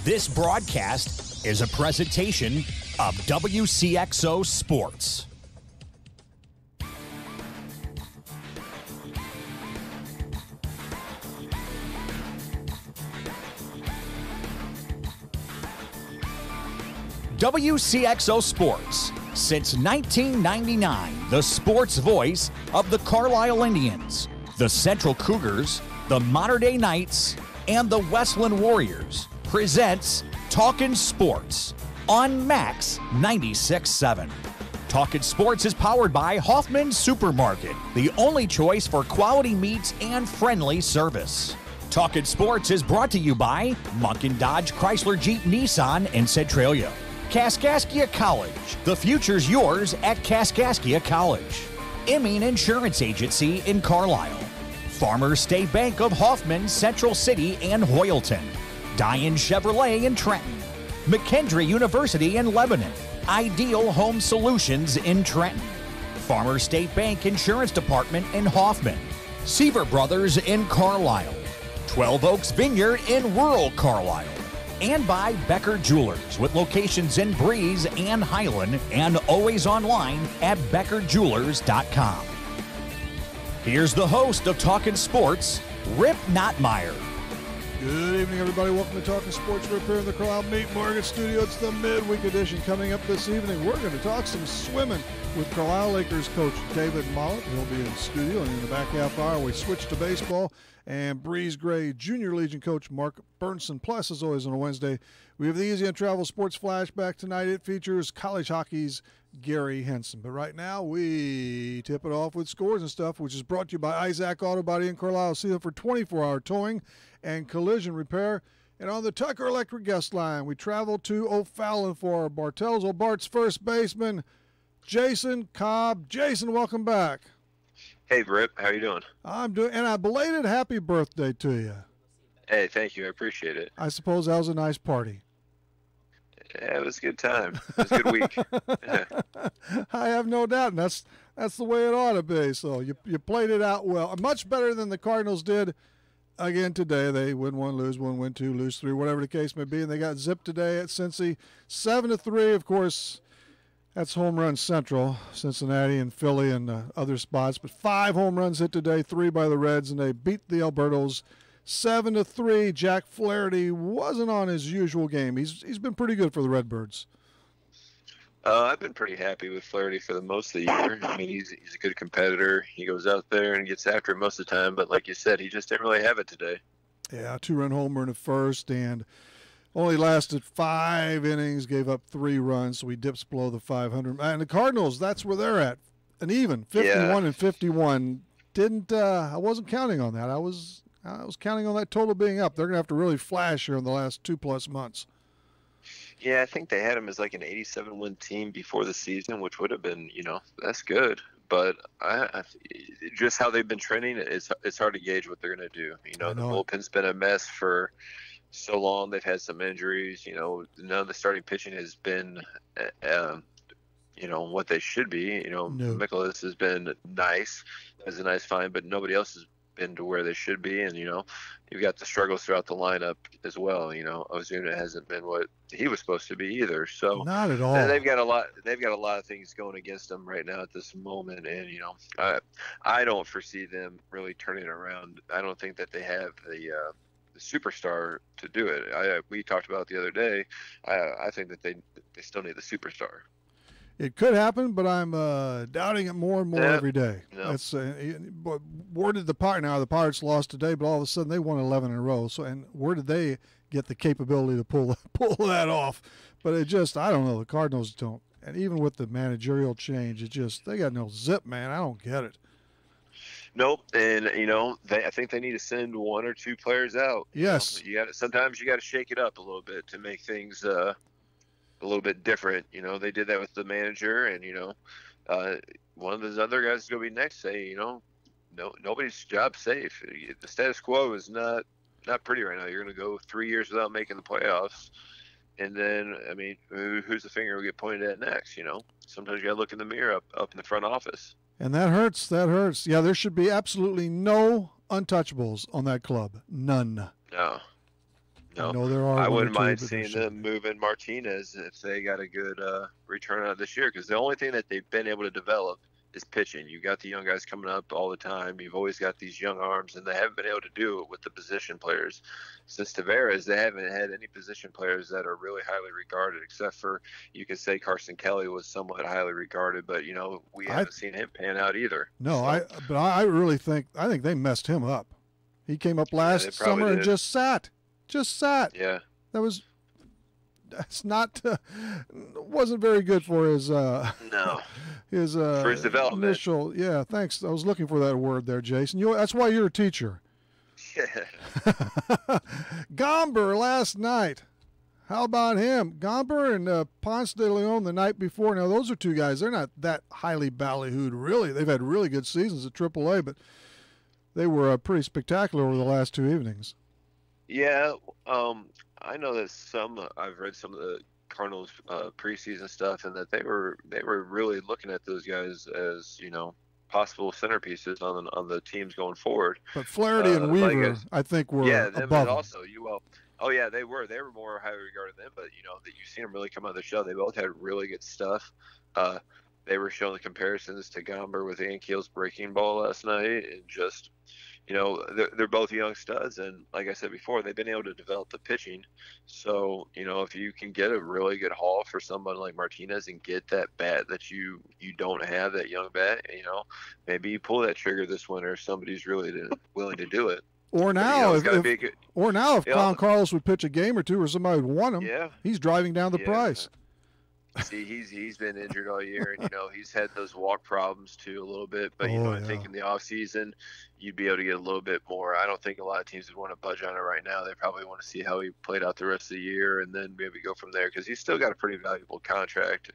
This broadcast is a presentation of Wcxo Sports. Wcxo Sports, since 1999, the sports voice of the Carlisle Indians, the Central Cougars, the Mater Dei Knights, and the Westland Warriors, presents Talkin Sports on Max 96.7. Talkin Sports is powered by Hoffman Supermarket, the only choice for quality meats and friendly service. Talkin Sports is brought to you by Munkin Dodge Chrysler Jeep Nissan in Centralia. Kaskaskia College. The future's yours at Kaskaskia College. Emin Insurance Agency in Carlisle. Farmers State Bank of Hoffman, Central City, and Hoyleton. Diane Chevrolet in Trenton. McKendree University in Lebanon. Ideal Home Solutions in Trenton. Farmers State Bank Insurance Department in Hoffman. Seaver Brothers in Carlisle. 12 Oaks Vineyard in rural Carlisle. And by Becker Jewelers, with locations in Breeze and Highland, and always online at beckerjewelers.com. Here's the host of Talkin Sports, Rip Nottmeyer. Good evening, everybody. Welcome to Talkin Sports. Rip here in the Carlisle Meat Market Studio. It's the midweek edition. Coming up this evening, we're going to talk some swimming with Carlisle Lakers coach David Mollett. He'll be in the studio, and in the back half hour, we switch to baseball. And Breeze Gray Junior Legion coach Mark Burnson. Plus, as always on a Wednesday, we have the Easy on Travel Sports Flashback tonight. It features college hockey's Gary Henson. But right now, we tip it off with Scores and Stuff, which is brought to you by Isaac Auto Body in Carlisle. See them for 24-hour towing and collision repair. And on the Tucker Electric guest line, we travel to O'Fallon for Bartels O'Bart's first baseman, Jason Cobb. Jason, welcome back. Hey, Rip. How you doing? I'm doing, and a belated happy birthday to you. Hey, thank you. I appreciate it. I suppose that was a nice party. Yeah, it was a good time. It was a good week. I have no doubt, and that's the way it ought to be. So you played it out well, much better than the Cardinals did again today. They win one, lose one, win two, lose three, whatever the case may be, and they got zipped today at Cincy, 7-3. Of course, that's home run central, Cincinnati and Philly and other spots. But 5 home runs hit today, 3 by the Reds, and they beat the Albertos 7-3. Jack Flaherty wasn't on his usual game. He's been pretty good for the Redbirds. I've been pretty happy with Flaherty for the most of the year. I mean, he's a good competitor. He goes out there and gets after it most of the time. But like you said, he just didn't really have it today. Yeah, 2-run homer in the first, and only lasted 5 innings, gave up 3 runs, so he dips below the 500. And the Cardinals, that's where they're at, an even 51 and 51. I wasn't counting on that. I was counting on that total being up. They're going to have to really flash here in the last 2+ months. Yeah, I think they had him as like an 87-win team before the season, which would have been, that's good. But just how they've been trending, it's hard to gauge what they're going to do. The bullpen's been a mess for so long. They've had some injuries. None of the starting pitching has been, what they should be. No. Nicholas has been nice, as a nice find, but nobody else has been to where they should be. And you've got the struggles throughout the lineup as well. Ozuna hasn't been what he was supposed to be either. So not at all. They've got a lot of things going against them right now at this moment. And I don't foresee them really turning it around. I don't think that they have the superstar to do it. We talked about it the other day. I think that they still need the superstar. It could happen, but I'm doubting it more and more every day. No. That's where did the Pirates lost today, but all of a sudden they won 11 in a row. So, and where did they get the capability to pull that off? But I don't know. The Cardinals don't, and even with the managerial change, they got no zip, man. I don't get it. Nope, and I think they need to send 1 or 2 players out. Yes, sometimes you got to shake it up a little bit to make things a little bit different. They did that with the manager, and one of those other guys is going to be next. Nobody's job safe. The status quo is not pretty right now. You're going to go 3 years without making the playoffs, and then who's the finger will get pointed at next? Sometimes you got to look in the mirror up in the front office. And that hurts. Yeah, there should be absolutely no untouchables on that club. None. No. No, I know there are. I one or wouldn't two, mind but seeing there them move in Martinez if they got a good return out this year. Because the only thing that they've been able to develop is pitching. You got the young guys coming up all the time. You've always got these young arms, and they haven't been able to do it with the position players. Since Tavares, they haven't had any position players that are really highly regarded, except for you could say Carson Kelly was somewhat highly regarded, but we haven't seen him pan out either. No, so. I really think they messed him up. He came up last summer and just sat. Yeah. That's not wasn't very good for his No. for his development. Initial, yeah, thanks. I was looking for that word there, Jason. That's why you're a teacher. Yeah. Gomber last night. How about him? Gomber and Ponce de Leon the night before. Now those are two guys. They're not that highly ballyhooed, really. They've had really good seasons at AAA, but they were pretty spectacular over the last two evenings. Yeah, I know that I've read some of the Cardinals preseason stuff, and that they were really looking at those guys as possible centerpieces on the teams going forward. But Flaherty and Weaver, I think, were them, above and also they were more highly regarded than them. But that you've seen them really come out of the show. They both had really good stuff. They were showing the comparisons to Gomber with Ankiel's breaking ball last night, and just they're both young studs, and like I said before, they've been able to develop the pitching. So if you can get a really good haul for someone like Martinez and get that bat that you don't have, that young bat, maybe you pull that trigger this winter if somebody's really willing to do it. Or now, if Juan Carlos would pitch a game or two, or somebody would want him, he's driving down the price. See, he's been injured all year, and he's had those walk problems too a little bit. But I think in the off season, you'd be able to get a little bit more. I don't think a lot of teams would want to budge on it right now. They probably want to see how he played out the rest of the year, and then maybe go from there, because he's still got a pretty valuable contract.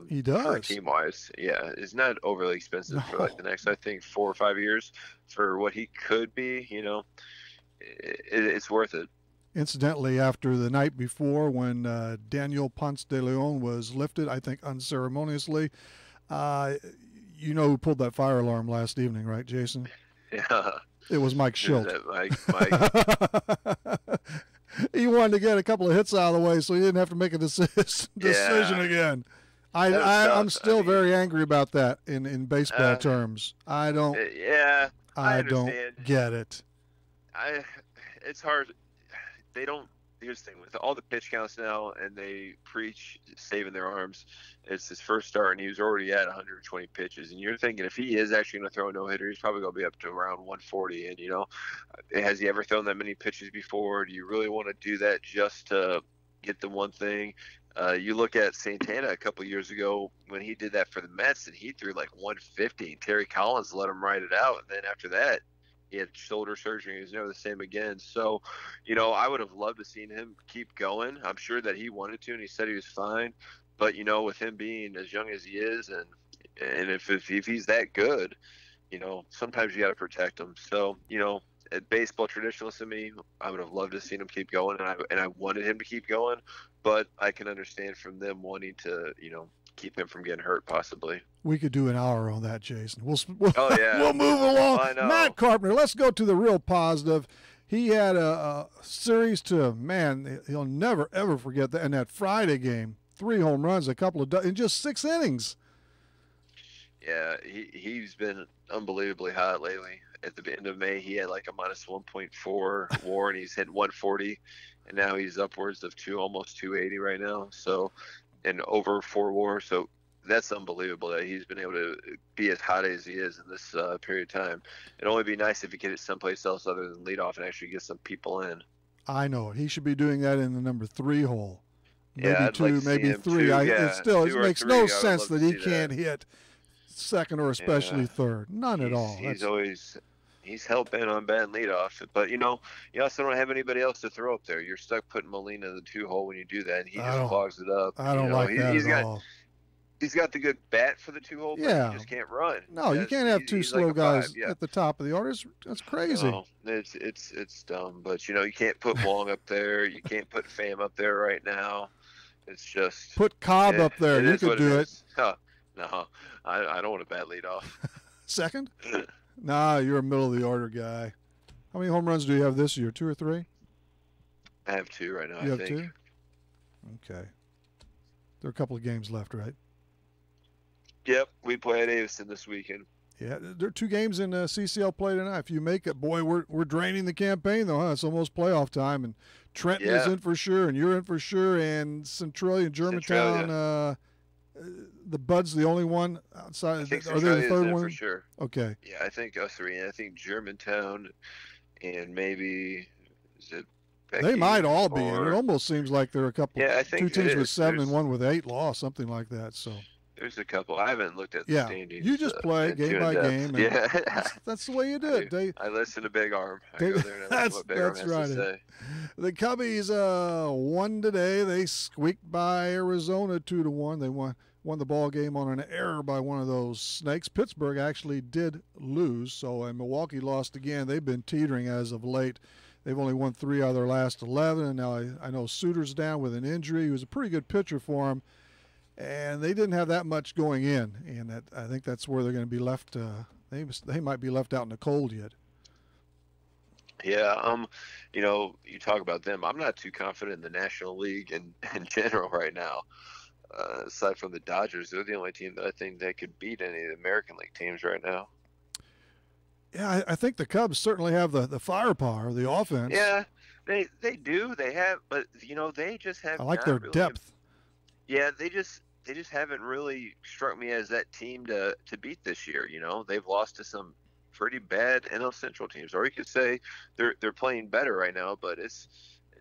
He does. Team wise, yeah, it's not overly expensive for like the next, I think, 4 or 5 years for what he could be. It's worth it. Incidentally, after the night before, when Daniel Ponce de Leon was lifted, I think unceremoniously, who pulled that fire alarm last evening, right, Jason? Yeah. It was Mike Schilt. Mike? He wanted to get a couple of hits out of the way so he didn't have to make a decision again. I'm still very angry about that in baseball terms. I don't get it. It's hard. They don't. Here's the thing with all the pitch counts now, and they preach saving their arms. It's his first start, and he was already at 120 pitches. And you're thinking if he is actually going to throw a no-hitter, he's probably going to be up to around 140. And has he ever thrown that many pitches before? Do you really want to do that just to get the one thing? You look at Santana a couple of years ago when he did that for the Mets, and he threw like 150. Terry Collins let him ride it out, and then after that, he had shoulder surgery. He was never the same again. So, I would have loved to seen him keep going. I'm sure that he wanted to, and he said he was fine. But, with him being as young as he is, and if he's that good, sometimes you got to protect him. So, at baseball traditionalist in me, I would have loved to see him keep going, and I wanted him to keep going. But I can understand from them wanting to, keep him from getting hurt, possibly. We could do an hour on that, Jason. We'll we'll move along. Matt Carpenter, let's go to the real positive. He had a series he'll never, ever forget that. In that Friday game, 3 home runs, a couple of in just 6 innings. Yeah, he's been unbelievably hot lately. At the end of May, he had like a minus 1.4 WAR, and he's hit 140, and now he's upwards of almost 280 right now. So, and over 4 WAR. So that's unbelievable that he's been able to be as hot as he is in this period of time. It'd only be nice if he could hit someplace else other than leadoff and actually get some people in. I know. He should be doing that in the number 3 hole. Maybe I'd 2, like maybe 3. It makes no sense that he can't hit second or especially third. None at all. He's hell bent on batting leadoff, but you also don't have anybody else to throw up there. You're stuck putting Molina in the 2 hole when you do that, and he just clogs it up. I don't like that at all. He's got the good bat for the 2 hole, but he just can't run. No, you can't have 2 slow guys at the top of the order. That's crazy. No, it's dumb, but you can't put Wong up there. You can't put Pham up there right now. It's just put Cobb up there. You could do it. No, I don't want to bat leadoff. Second? Nah, you're a middle of the order guy. How many home runs do you have this year? 2 or 3? I have 2 right now. You I have think. 2? Okay. There are a couple of games left, right? Yep, we play at Avison this weekend. Yeah, there are 2 games in CCL play tonight. If you make it, boy, we're draining the campaign though, huh? It's almost playoff time, and Trenton is in for sure, and you're in for sure, and Centralia and Germantown. The Bud's the only one outside. I think Are they the third one? for sure. Okay. Yeah, I think us 3. I think Germantown and maybe is it Becky, they might all be in. It almost seems like there are a couple. Yeah, I think 2 teams with 7 There's, and 1 with 8 lost, something like that. So. There's a couple. I haven't looked at the standings. You just play game by game. Yeah, that's the way you do it. I listen to Big Arm. I go there and that's what Big Arm has to say. The Cubbies won today. They squeaked by Arizona 2-1. They won the ball game on an error by one of those snakes. Pittsburgh actually did lose, and Milwaukee lost again. They've been teetering as of late. They've only won 3 out of their last 11. And now I know Suter's down with an injury. He was a pretty good pitcher for him. And they didn't have that much going in, and I think that's where they're going to be left. They might be left out in the cold yet. Yeah, you talk about them. I'm not too confident in the National League in general right now. Aside from the Dodgers, they're the only team that I think that could beat any of the American League teams right now. Yeah, I think the Cubs certainly have the firepower, the offense. Yeah, they do. They have, but they just have. I like their really depth. Yeah, they just haven't really struck me as that team to beat this year. They've lost to some pretty bad NL Central teams, or you could say they're playing better right now. But it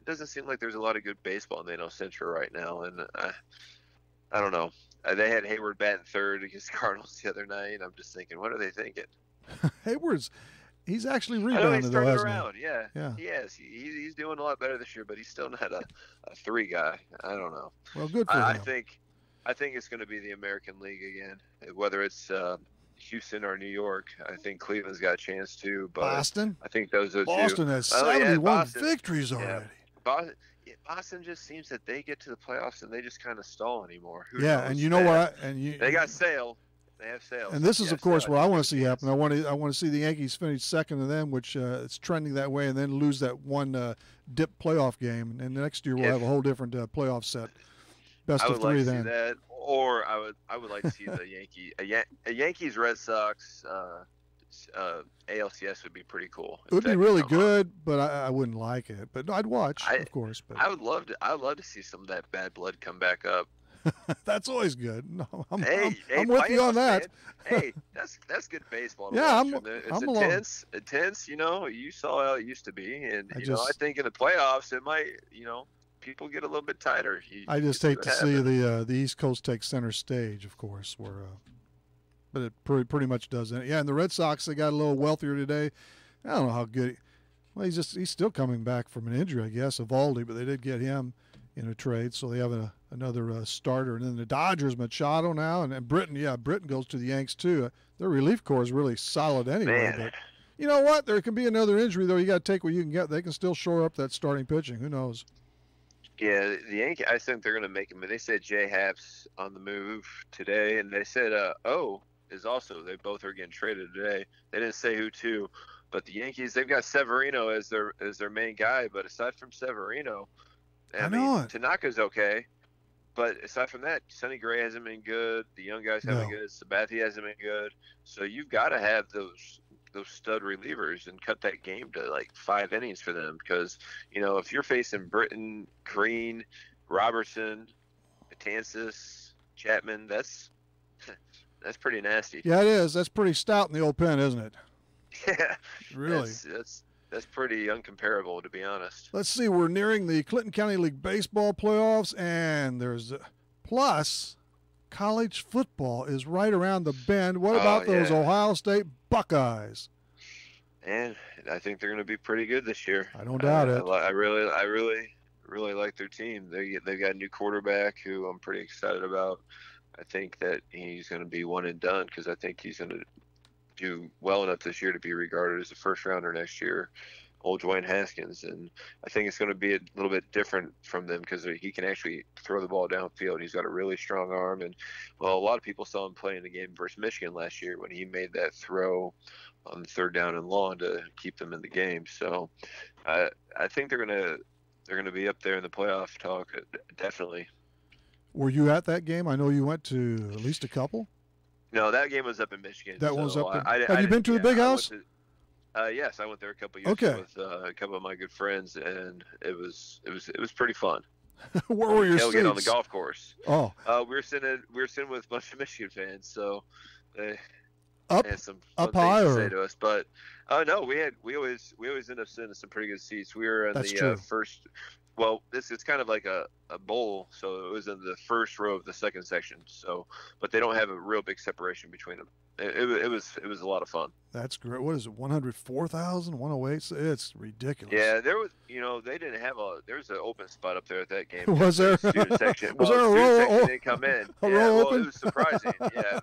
doesn't seem like there's a lot of good baseball in the NL Central right now, and I don't know. They had Hayward batting third against Cardinals the other night. I'm just thinking, what are they thinking? He's actually I know rebounded though, hasn't around. he? Yeah, he is. He's doing a lot better this year, but he's still not a 3 guy. I don't know. Well, good for him. I think it's going to be the American League again, whether it's Houston or New York. I think Cleveland's got a chance too. But Boston. I think those are Boston two. has 71 victories already. Yeah, Boston just seems that they get to the playoffs and they just kind of stall anymore. Who knows? And you know what? They got Sale. They have Sales. And this is, of course, what I want to see happen. I want to see the Yankees finish second to them, which it's trending that way, and then lose that one dip playoff game. And next year we'll have a whole different playoff set. Best of 3 then. See that, or I would like to see the Yankees Red Sox ALCS would be pretty cool. It would be really good, but I wouldn't like it. But I'd watch, of course. But I would love to see some of that bad blood come back up. That's always good. No, I'm with you on that. Hey, that's good baseball. Yeah, it's intense. You saw how it used to be, and I think in the playoffs it might. People get a little bit tighter. I just hate to see the East Coast take center stage, of course. But it pretty much does. Yeah, and the Red Sox, they got a little wealthier today. I don't know how good. Well, he's still coming back from an injury, I guess, Evaldi, but they did get him in a trade, so they have another starter. And then the Dodgers, Machado now, and Britton. Yeah, Britton goes to the Yanks too. Their relief corps is really solid anyway. Man. But you know what? There can be another injury though. You got to take what you can get. They can still shore up that starting pitching. Who knows? Yeah, the Yankees. I think they're going to make him. They said Jay Happ's on the move today, and they said O is also. They both are getting traded today. They didn't say who to, but the Yankees, they've got Severino as their main guy. But aside from Severino, I mean, Tanaka's okay. But aside from that, Sonny Gray hasn't been good. The young guys haven't been good. Sabathia hasn't been good. So you've got to have those stud relievers and cut that game to like 5 innings for them. Because, if you're facing Britton, Green, Robertson, Betances, Chapman, that's pretty nasty. Yeah, it is. That's pretty stout in the old pen, isn't it? Yeah. Really? That's pretty uncomparable, to be honest. Let's see. We're nearing the Clinton County League baseball playoffs, and there's plus college football is right around the bend. What about those Ohio State Buckeyes? And I think they're going to be pretty good this year. I don't doubt it. I really like their team. They've got a new quarterback who I'm pretty excited about. I think that he's going to be one and done because I think he's going to do well enough this year to be regarded as a first rounder next year, old Dwayne Haskins. And I think it's going to be a little bit different from them because he can actually throw the ball downfield. He's got a really strong arm. And, well, a lot of people saw him play in the game versus Michigan last year when he made that throw on 3rd down and long to keep them in the game. So I think they're going they're going to be up there in the playoff talk, definitely. Were you at that game? I know you went to at least a couple. No, that game was up in Michigan. That one was up in. Have you been to the Big House? Yes, I went there a couple years ago with a couple of my good friends, and it was pretty fun. Where were your seats? Tailgate on the golf course. Oh, we were sitting with a bunch of Michigan fans, so they up had some up fun high things or to say to us. But no, we always end up sitting in some pretty good seats. We were in the first. Well, it's kind of like a bowl, so it was in the first row of the second section. So, but they don't have a real big separation between them. It was a lot of fun. That's great. What is it? 104,000, 108? It's ridiculous. Yeah, there was. They didn't have there's an open spot up there at that game. Was there? Student section. Was there a row? Section didn't come in. Row open? It was surprising. Yeah,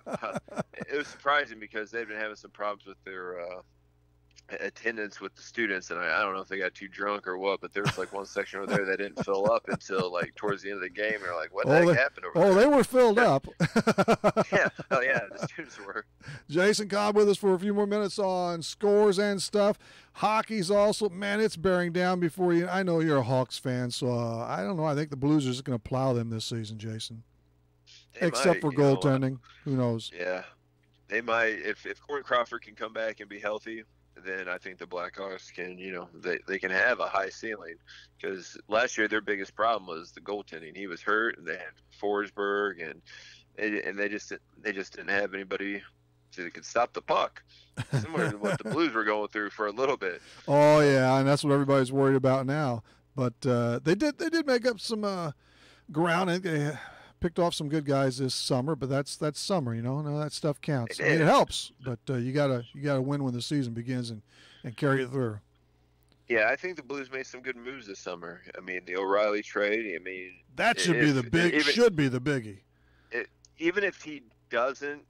it was surprising because they've been having some problems with their attendance with the students, and I don't know if they got too drunk or what, but there was like one section over there that didn't fill up until like towards the end of the game. They're like, what the heck happened over there? Oh, they were filled up. Yeah, the students were. Jason Cobb with us for a few more minutes on scores and stuff. Hockey's also, man, it's bearing down before you. I know you're a Hawks fan, so I don't know. I think the Blues are just going to plow them this season, Jason. Except for goaltending. Who knows? Yeah, they might. If Corey Crawford can come back and be healthy, then I think the Blackhawks can, they can have a high ceiling, because last year their biggest problem was the goaltending. He was hurt, and they had Forsberg, and they just didn't have anybody that could stop the puck, similar to what the Blues were going through for a little bit. Oh yeah, and that's what everybody's worried about now. But they did make up some ground. They picked off some good guys this summer, but that's summer, No, that stuff counts. It helps, but you gotta win when the season begins and carry it through. Yeah, I think the Blues made some good moves this summer. I mean, the O'Reilly trade. I mean, that should be the biggie. Even if he doesn't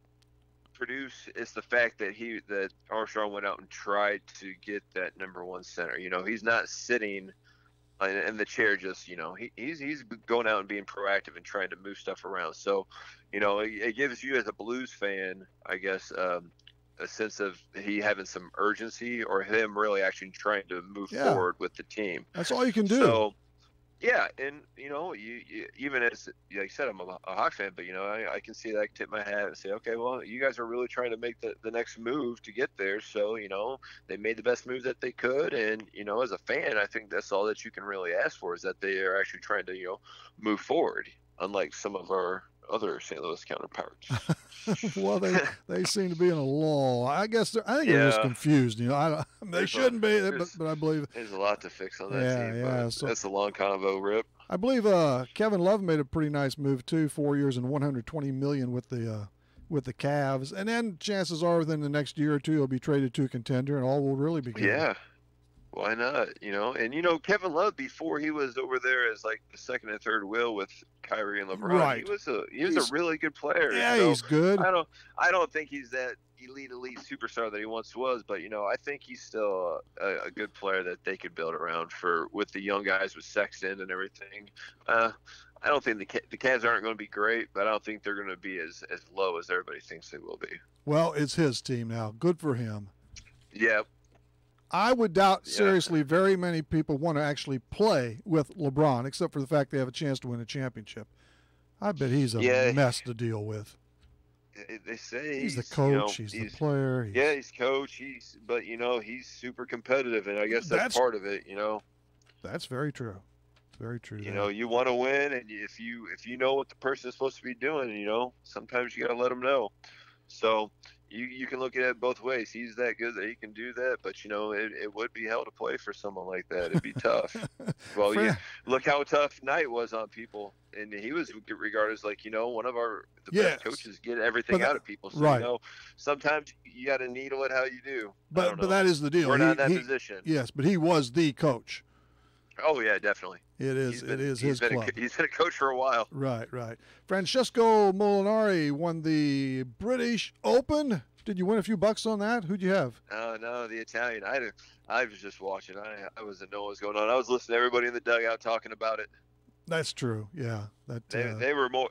produce, it's the fact that Armstrong went out and tried to get that number one center. He's not sitting in the chair, just he's going out and being proactive and trying to move stuff around. So it gives you as a Blues fan, I guess, a sense of he having some urgency, or him really actually trying to move forward with the team. That's all you can do. So yeah, and you even as like I said, I'm a Hawk fan, but I can see that, I can tip my hat and say, okay, well, you guys are really trying to make the next move to get there. So they made the best move that they could, and as a fan, I think that's all that you can really ask for, is that they are actually trying to move forward, unlike some of our other St. Louis counterparts. Well, they seem to be in a lull. I think they're just confused. They shouldn't be, but I believe there's a lot to fix on that team. Yeah, so that's a long convo, Rip. I believe Kevin Love made a pretty nice move too. 4 years and $120 million with the Cavs, and then chances are within the next year or two he'll be traded to a contender, and all will really begin. Yeah. Why not? And Kevin Love, before he was over there as like the second and third wheel with Kyrie and LeBron, right. he was a really good player. Yeah, he's good. I don't think he's that elite superstar that he once was, but I think he's still a good player that they could build around with the young guys with Sexton and everything. I don't think the Cavs aren't going to be great, but I don't think they're going to be as low as everybody thinks they will be. Well, it's his team now. Good for him. Yeah. I would doubt seriously very many people want to actually play with LeBron, except for the fact they have a chance to win a championship. I bet he's a mess to deal with. They say he's the coach, he's the player. He's coach. But he's super competitive, and I guess that's part of it. That's very true. Very true. You want to win, and if you know what the person is supposed to be doing, sometimes you got to let them know. So you can look at it both ways. He's that good that he can do that, but it would be hell to play for someone like that. It'd be tough. Well, look how tough Knight was on people, and he was regarded as like one of the best coaches, get everything out of people. So right. Sometimes you got to needle it how you do. But that is the deal. We're not in that position. Yes, but he was the coach. Oh yeah, definitely. It is his club. He's been a coach for a while. Right. Francesco Molinari won the British Open. Did you win a few bucks on that? Who'd you have? No, the Italian. I was just watching. I wasn't knowing what was going on. I was listening to everybody in the dugout talking about it. That's true. Yeah. They were more.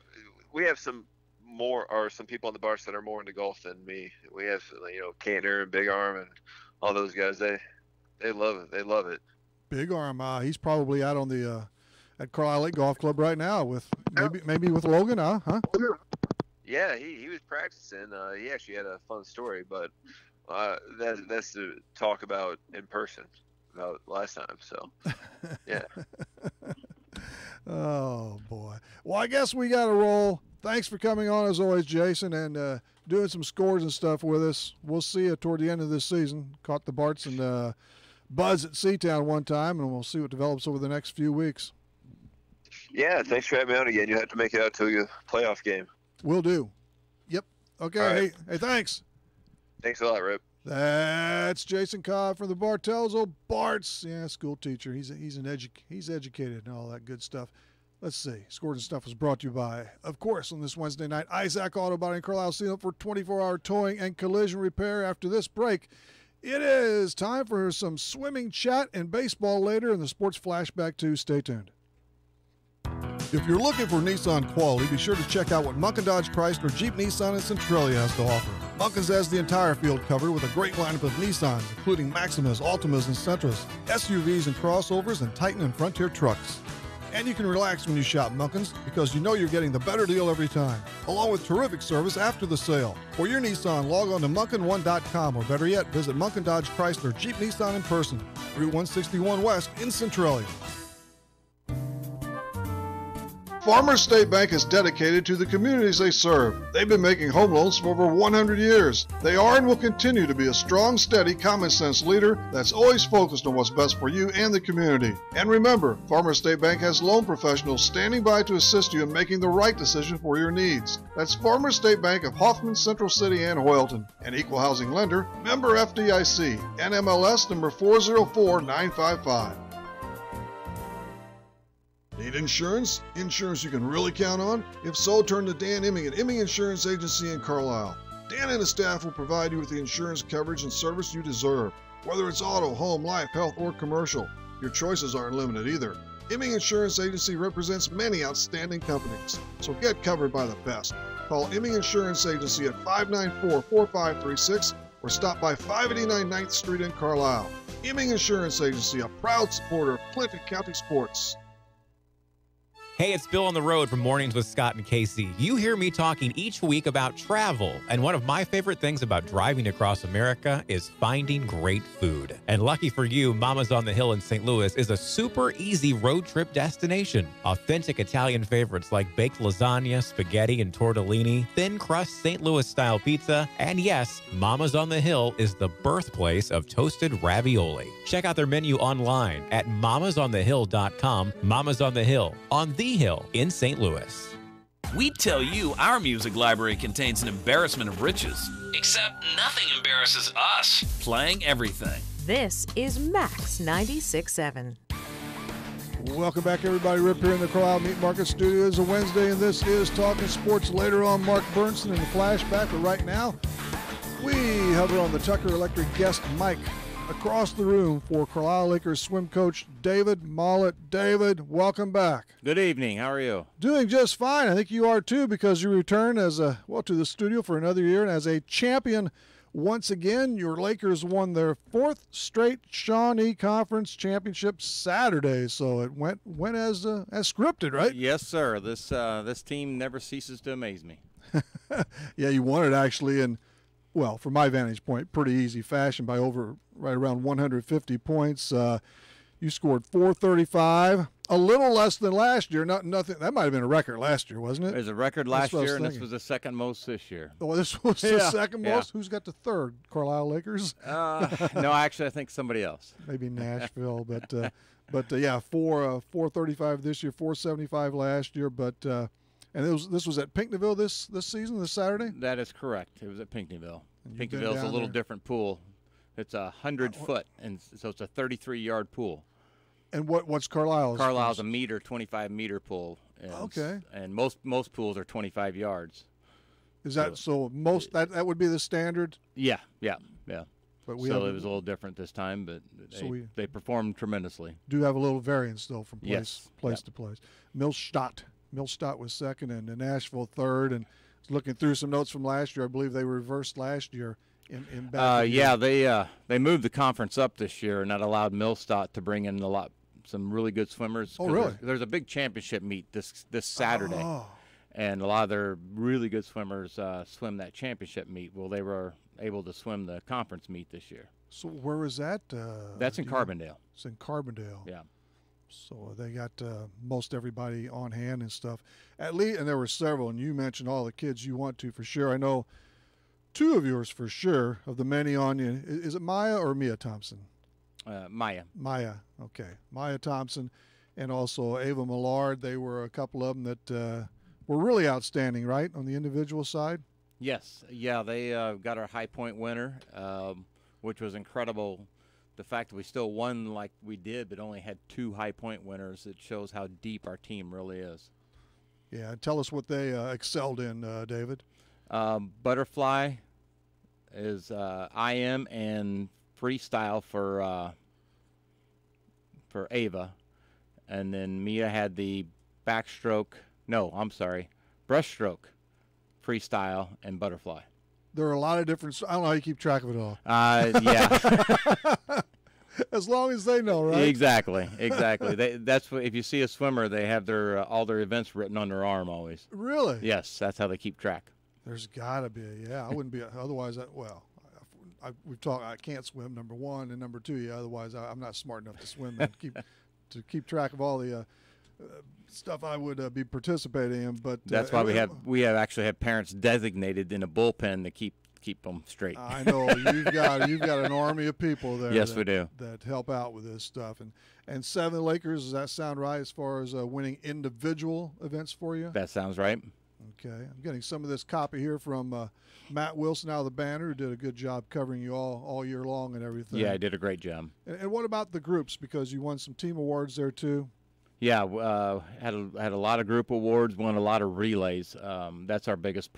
We have some people on the bars that are more into golf than me. We have Kantner and Big Arm and all those guys. They love it. They love it. Big arm. He's probably out on the at Carlisle Lake Golf Club right now with maybe with Logan, huh? Yeah, he was practicing. He actually had a fun story, but that's to talk about in person about last time. So, yeah. Oh boy. Well, I guess we got to roll. Thanks for coming on as always, Jason, and doing some scores and stuff with us. We'll see you toward the end of this season. Caught the Barts and Buzz at Seatown one time, and we'll see what develops over the next few weeks. Yeah, thanks for having me on again. You have to make it out to the playoff game. Will do. Yep. Okay. Right. Hey, thanks. Thanks a lot, Rip. That's Jason Cobb from the Bartels. Old Barts, yeah, school teacher. He's educated and all that good stuff. Let's see. Scores and Stuff was brought to you by, of course, on this Wednesday night, Isaac Auto Body in Carlisle. See up for 24-hour towing and collision repair. After this break, it is time for some swimming chat and baseball later in the Sports Flashback 2. Stay tuned. If you're looking for Nissan quality, be sure to check out what Munkin Dodge Chrysler Jeep Nissan and Centralia has to offer. Munkin's has the entire field covered with a great lineup of Nissans, including Maximas, Altimas, and Sentras, SUVs and crossovers, and Titan and Frontier trucks. And you can relax when you shop Munkin's because you know you're getting the better deal every time, along with terrific service after the sale. For your Nissan, log on to Munkin1.com, or better yet, visit Munkin Dodge Chrysler Jeep Nissan in person, Route 161 West in Centralia. Farmers State Bank is dedicated to the communities they serve. They've been making home loans for over 100 years. They are and will continue to be a strong, steady, common-sense leader that's always focused on what's best for you and the community. And remember, Farmers State Bank has loan professionals standing by to assist you in making the right decision for your needs. That's Farmers State Bank of Hoffman, Central City, and Hoyleton. An equal housing lender, member FDIC, NMLS number 404955. Need insurance? Insurance you can really count on? If so, turn to Dan Imming at Imming Insurance Agency in Carlisle. Dan and his staff will provide you with the insurance coverage and service you deserve. Whether it's auto, home, life, health, or commercial, your choices aren't limited either. Imming Insurance Agency represents many outstanding companies, so get covered by the best. Call Imming Insurance Agency at 594-4536 or stop by 589 9th Street in Carlisle. Imming Insurance Agency, a proud supporter of Clinton County sports. Hey, it's Bill on the road from Mornings with Scott and Casey. You hear me talking each week about travel, and one of my favorite things about driving across America is finding great food. And lucky for you, Mama's on the Hill in St. Louis is a super easy road trip destination. Authentic Italian favorites like baked lasagna, spaghetti, and tortellini, thin crust St. Louis-style pizza, and yes, Mama's on the Hill is the birthplace of toasted ravioli. Check out their menu online at mamasonthehill.com. Mama's on the Hill, on the Hill in St. Louis. We tell you our music library contains an embarrassment of riches. Except nothing embarrasses us. Playing everything. This is Max 96.7. Welcome back, everybody. Rip here in the Carlisle Meat Market Studio. It's a Wednesday, and this is Talking Sports. Later on, Mark Burnson in the flashback. But right now, we hover on the Tucker Electric guest mic across the room for Carlisle Lakers swim coach David Mollett. David, welcome back. Good evening. How are you? Doing just fine. I think you are too, because you return as to the studio for another year and as a champion once again. Your Lakers won their fourth straight Shawnee Conference championship Saturday, so it went as scripted, right? Yes, sir. This team never ceases to amaze me. Yeah, you won it actually in, well, from my vantage point, pretty easy fashion by right around 150 points. You scored 435, a little less than last year. Nothing. That might have been a record last year, wasn't it? It was a record last year, and this was the second most this year. Oh, this was the second most? Who's got the third? Carlisle Lakers? No, actually, I think somebody else. Maybe Nashville, but yeah, 435 this year, 475 last year, but. And this was at Pinckneyville this season, this Saturday? That is correct. It was at Pinckneyville. Pinckneyville's a little different pool. It's 100 foot, and so it's a 33-yard pool. And what's Carlisle's? Carlisle's a 25-meter pool. And, okay. And most pools are 25 yards. Is that so? Most that would be the standard. Yeah. But it was a little different this time, but they performed tremendously. Do have a little variance though from place to place. Millstadt was second, and Nashville third. And looking through some notes from last year, I believe they reversed last year in back? Yeah, they moved the conference up this year, and that allowed Millstadt to bring in some really good swimmers. Oh, really? There's a big championship meet this Saturday. Oh. And a lot of their really good swimmers swim that championship meet. Well, they were able to swim the conference meet this year. So where was that? That's in Carbondale. It's in Carbondale. Yeah. So they got most everybody on hand and stuff. At least, and there were several, and you mentioned all the kids you want to for sure. I know 2 of yours for sure, of the many on you. Is it Maya or Mia Thompson? Maya. Maya, okay. Maya Thompson and also Ava Millard. They were a couple of them that were really outstanding, right, on the individual side? Yes. Yeah, they got our high point winner, which was incredible. The fact that we still won like we did but only had 2 high point winners, it shows how deep our team really is. Yeah, tell us what they excelled in, David. Butterfly is IM and freestyle for Ava. And then Mia had the breaststroke, freestyle, and butterfly. There are a lot of different. I don't know how you keep track of it all. Yeah. As long as they know, right? Exactly. That's what, if you see a swimmer, they have their all their events written on their arm always. Really? Yes, that's how they keep track. There's got to be. I wouldn't be. Otherwise, we've talked. I can't swim. Number 1 and number 2. Yeah. Otherwise, I'm not smart enough to swim and keep track of all the stuff I would be participating in. But that's why we actually have parents designated in a bullpen to keep them straight. I know you've got an army of people there. Yes, we do. That help out with this stuff. And 7 Lakers. Does that sound right as far as winning individual events for you? That sounds right. Okay, I'm getting some of this copy here from Matt Wilson out of the Banner, who did a good job covering you all year long and everything. Yeah, I did a great job. And what about the groups? Because you won some team awards there too. Yeah, had a lot of group awards, won a lot of relays. That's our biggest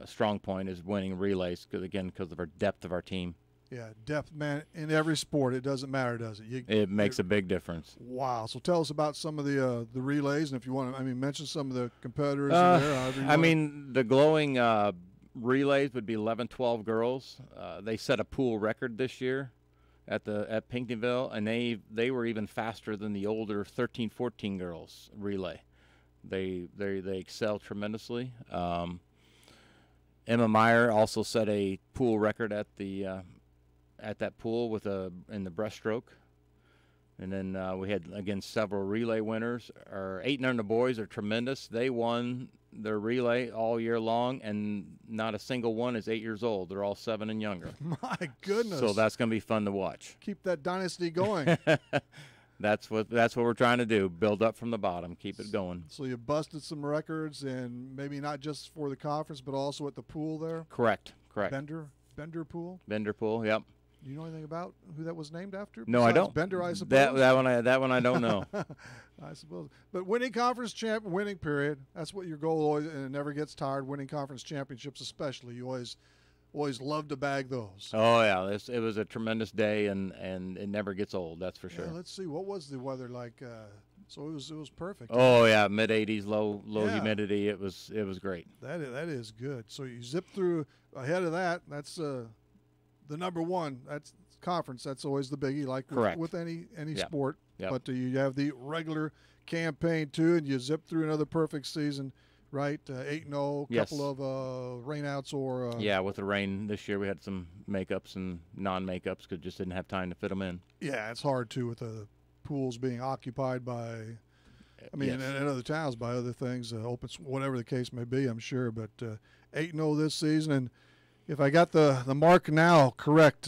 strong point is winning relays because of our depth of our team. Yeah, depth, man. In every sport, it doesn't matter, does it? It makes a big difference. Wow. So tell us about some of the relays, and if you want to, mention some of the competitors in there. The glowing relays would be 11-12 girls. They set a pool record this year at Pinckneyville, and they were even faster than the older 13-14 girls relay. They excel tremendously. Emma Meyer also set a pool record at that pool in the breaststroke. And then we had, again, several relay winners. Our 8 and under boys are tremendous. They won their relay all year long, and not a single one is 8 years old. They're all 7 and younger. My goodness. So that's going to be fun to watch. Keep that dynasty going. That's what we're trying to do, build up from the bottom, keep it going. So you busted some records, and maybe not just for the conference, but also at the pool there? Correct. Bender Pool? Bender Pool, yep. Do you know anything about who that was named after? No, I don't. Bender, I suppose. That one I don't know. I suppose. But winning conference winning period. That's what your goal always, and it never gets tired. Winning conference championships, especially, you always love to bag those. Oh yeah, it was a tremendous day, and it never gets old. That's for sure. Let's see. What was the weather like? So it was perfect. Oh yeah, mid-80s, low humidity. It was great. That is good. So you zip through ahead of that. That's the number 1. That's conference. That's always the biggie, like with any sport. Yep. But you have the regular campaign too, and you zip through another perfect season, right? 8-0, couple of rainouts or. With the rain this year, we had some makeups and non-makeups because just didn't have time to fit them in. Yeah, it's hard too with the pools being occupied by. In other towns by other things, open, whatever the case may be, I'm sure. But 8-0 this season, and if I got the mark now correct,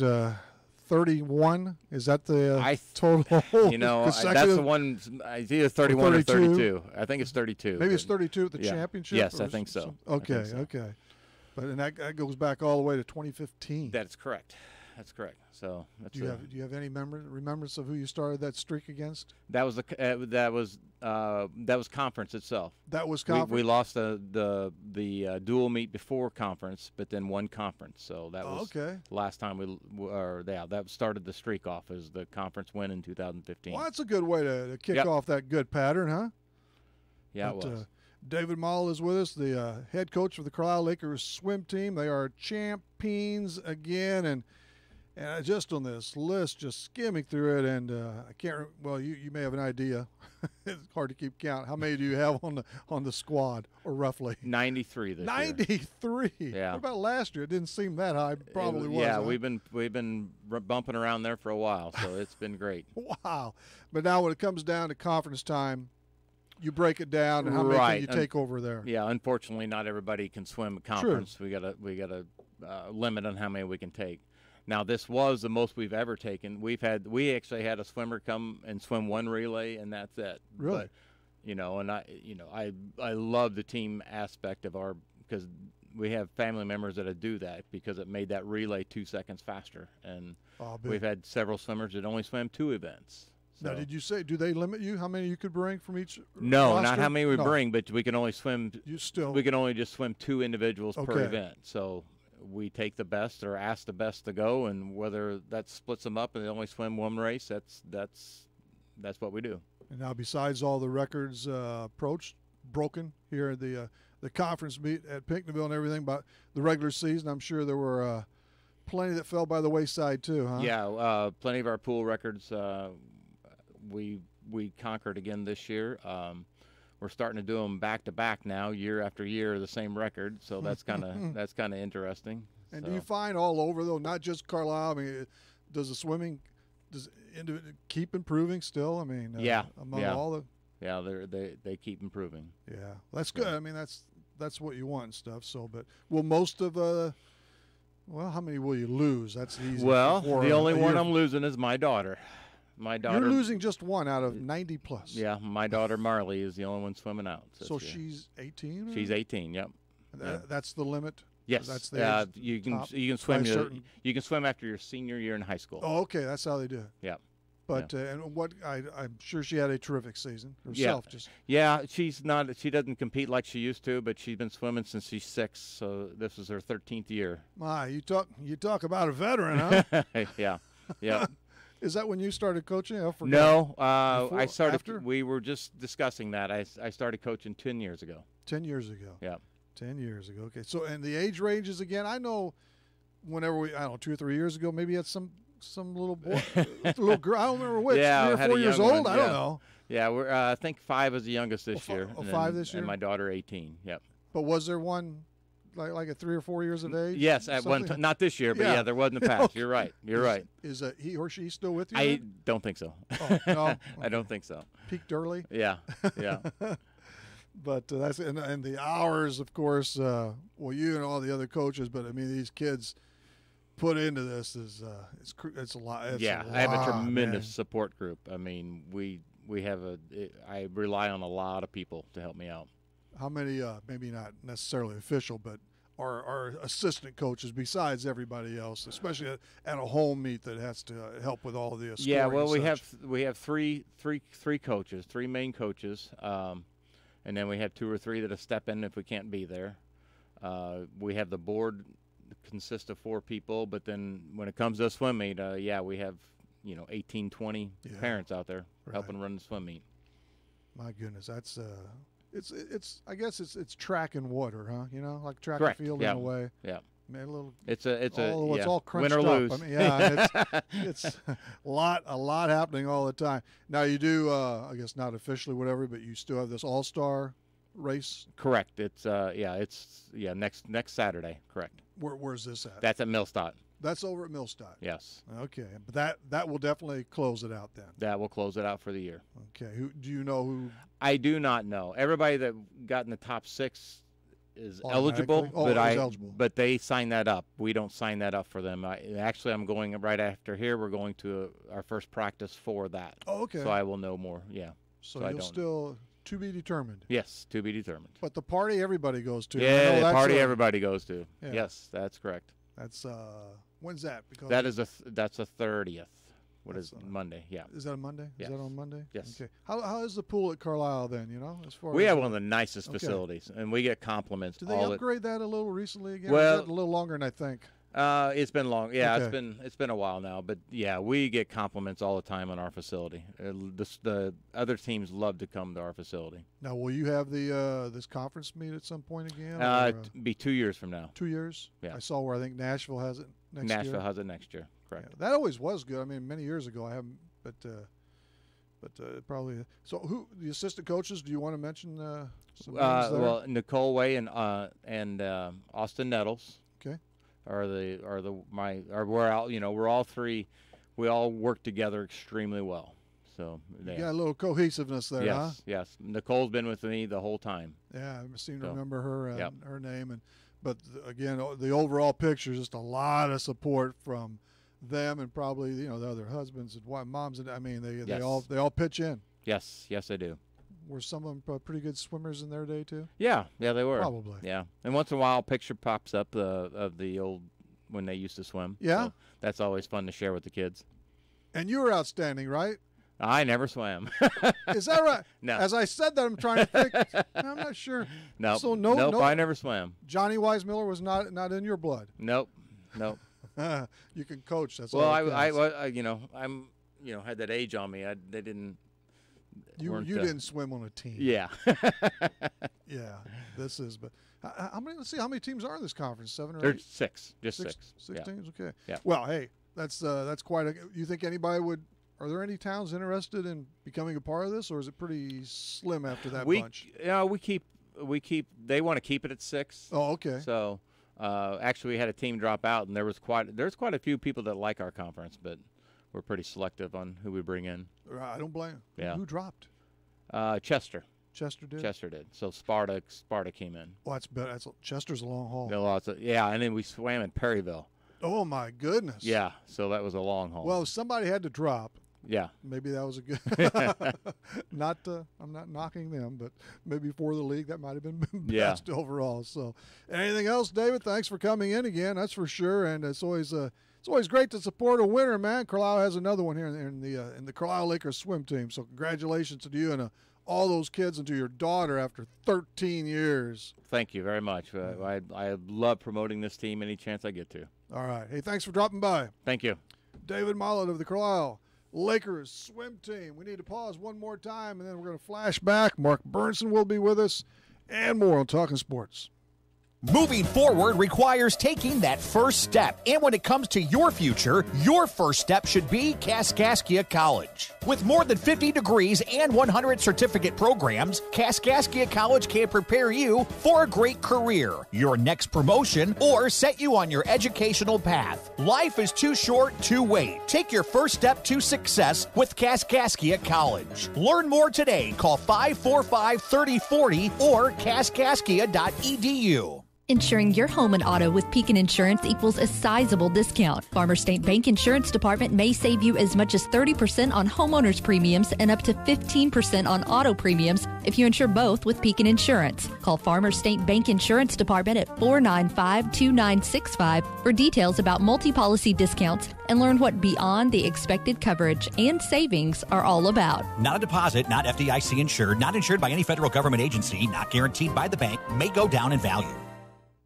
31 is that the total? That's the one. It's either 31 or 32. I think it's 32. Maybe it's 32 at the championship. Yes, I think so. Okay. But that goes back all the way to 2015. That's correct. So do you have any remembrance of who you started that streak against? That was conference itself. That was conference. We lost the dual meet before conference, but then won conference. So that was the last time that started the streak off as the conference win in 2015. Well, that's a good way to kick off that good pattern, huh? Yeah, it was. David Mall is with us, the head coach of the Carlisle Lakers swim team. They are champions again, and just on this list, just skimming through it, and I can't. Well, you may have an idea. It's hard to keep count. How many do you have on the squad, or roughly? 93 this year. 93. Yeah. What about last year? It didn't seem that high. Probably was. Yeah, huh? we've been bumping around there for a while, so it's been great. Wow. But now when it comes down to conference time, you break it down, and how many Right. can you take over there? Yeah, unfortunately, not everybody can swim at conference. We got a limit on how many we can take. Now, this was the most we've ever taken. We actually had a swimmer come and swim one relay, and that's it. Really? But, and I love the team aspect of because we have family members that do that because it made that relay 2 seconds faster. And we've had several swimmers that only swam 2 events. So. Now, did you say, do they limit you how many you could bring from each No, roster? not how many we No. bring, but we can only swim. We can only just swim 2 individuals per event. So we take the best or ask the best to go, and whether that splits them up and they only swim one race, that's what we do. And now, besides all the records broken here at the conference meet at Pinckneyville and everything, but the regular season, I'm sure there were plenty that fell by the wayside too, huh? Yeah, plenty of our pool records we conquered again this year. We're starting to do them back to back now, year after year, the same record. So that's kind of interesting. And do you find all over though, not just Carlisle? I mean, does the swimming keep improving still? I mean, among all the they keep improving. Yeah, that's good. I mean, that's what you want and stuff. So, but will most of how many will you lose? That's easy. Well, the only one I'm losing is my daughter. You're losing just one out of 90 plus. Yeah, my daughter Marley is the only one swimming out. So she's 18? She's 18, yep. That's the limit? Yes. That's the you can swim you can swim after your senior year in high school. Oh, okay, that's how they do it. Yeah. But and I'm sure she had a terrific season herself. She doesn't compete like she used to, but she's been swimming since she's 6, so this is her 13th year. My, you talk about a veteran, huh? Yeah. Yeah. Is that when you started coaching? No, I started. After? We were just discussing that. I started coaching 10 years ago. 10 years ago. Yeah. 10 years ago. Okay. So, and the age ranges again. I know. Whenever 2 or 3 years ago, maybe you had some little boy, little girl. I don't remember which. Yeah, 3 or 4 years old. I don't know. Yeah, we're. I think 5 is the youngest this year. 5 this year. And my daughter 18. Yep. But was there one? Like at 3 or 4 years of age? Yes, at one time. Not this year, but there was in the past. Okay. You're right. You're right. Is he or she still with you? I don't think so. Oh, no? Okay. I don't think so. Peaked early? Yeah, yeah. But that's and the hours, of course. You and all the other coaches, but I mean these kids put into this is it's a lot. It's I have a tremendous support group. I mean, we have I rely on a lot of people to help me out. How many, maybe not necessarily official, but are assistant coaches besides everybody else, especially at a home meet that has to help with all the scoring? Yeah, well, and we have three coaches, 3 main coaches, and then we have 2 or 3 that step in if we can't be there. We have the board consists of 4 people, but then when it comes to a swim meet, we have 18, 20 parents out there helping run the swim meet. My goodness, that's it's I guess it's track and water, huh? Like track Correct. and field Yeah. in a way. Yeah. Man, It's all crunched win or up. lose. I mean, yeah, it's a lot happening all the time. Now you do, I guess not officially, whatever, but you still have this all-star race. Correct. It's next Saturday. Correct. Where's this at? That's at Millstadt. That's over at Millstadt. Yes. Okay, but that will definitely close it out then. That will close it out for the year. Okay. Do you know who? I do not know. Everybody that got in the top 6 is eligible, but they sign that up. We don't sign that up for them. I'm going right after here. We're going to our first practice for that. Oh, okay. So I will know more. Yeah. So you'll still to be determined. Yes, to be determined. But the party everybody goes to. Yeah, the party everybody goes to. Yeah. Yes, that's correct. That's when's that? Because that's a 30th. What is Monday? Yeah. Is that a Monday? Yes. Is that on Monday? Yes. Okay. How is the pool at Carlisle then? As far we as have one of the nicest facilities, and we get compliments. Did they upgrade that a little recently again? Well, a little longer than I think. It's been long. Yeah, Okay. it's been a while now. But yeah, we get compliments all the time on our facility. The other teams love to come to our facility. Now, will you have the this conference meet at some point again? Be 2 years from now. 2 years? Yeah. I saw where I think Nashville has it next year. Nashville has it next year. Correct. Yeah, that always was good. I mean, many years ago I haven't, but probably. So, who the assistant coaches? Do you want to mention some names there? Well, Nicole Way and Austin Nettles. Okay. We're out. We're all three. We all work together extremely well. So you got a little cohesiveness there, yes, huh? Yes. Nicole's been with me the whole time. Yeah, I seem to remember her Yep. her name, but again, the overall picture is just a lot of support from them and probably the other husbands and moms, and I mean they all pitch in. Yes, I do. Were some of them pretty good swimmers in their day too? Yeah, they were. Probably. Yeah, and once in a while, a picture pops up of the old when they used to swim. Yeah, so that's always fun to share with the kids. And you were outstanding, right? I never swam. Is that right? No. As I said that, I'm trying to think. I'm not sure. No. So nope. I never swam. Johnny Weissmiller was not in your blood. Nope. You can coach. That's well. all I'm had that age on me. They didn't. You didn't swim on a team. Yeah. Yeah. This is. But how many? Let's see. How many teams are in this conference? 7 or 8? There's 6. Just six. Six teams. Okay. Yeah. Well, hey, that's quite a. You think anybody would? Are there any towns interested in becoming a part of this, or is it pretty slim after that bunch? Yeah, we keep. They want to keep it at 6. Oh, okay. So, actually, we had a team drop out, and there's quite a few people that like our conference, but we're pretty selective on who we bring in. I don't blame. Yeah. Who dropped? Chester. Chester did. Chester did. So Sparta came in. Well, that's better. Chester's a long haul. And then we swam in Perryville. Oh my goodness. Yeah. So that was a long haul. Well, somebody had to drop. Yeah. Maybe that was a good. I'm not knocking them, but maybe for the league that might have been best overall. So, anything else, David? Thanks for coming in again. That's for sure. And it's always great to support a winner, man. Carlisle has another one here in the Carlisle Lakers swim team. So congratulations to you and all those kids and to your daughter after 13 years. Thank you very much. I love promoting this team any chance I get to. All right. Hey, thanks for dropping by. Thank you. David Mollett of the Carlisle Lakers swim team. We need to pause one more time, and then we're going to flash back. Mark Burnson will be with us, and more on Talkin' Sports. Moving forward requires taking that first step. And when it comes to your future, your first step should be Kaskaskia College. With more than 50 degrees and 100 certificate programs, Kaskaskia College can prepare you for a great career, your next promotion, or set you on your educational path. Life is too short to wait. Take your first step to success with Kaskaskia College. Learn more today. Call 545-3040 or kaskaskia.edu. Insuring your home and auto with Pekin Insurance equals a sizable discount. Farmers State Bank Insurance Department may save you as much as 30% on homeowners premiums and up to 15% on auto premiums if you insure both with Pekin Insurance. Call Farmers State Bank Insurance Department at 495-2965 for details about multi-policy discounts and learn what beyond the expected coverage and savings are all about. Not a deposit, not FDIC insured, not insured by any federal government agency, not guaranteed by the bank, may go down in value.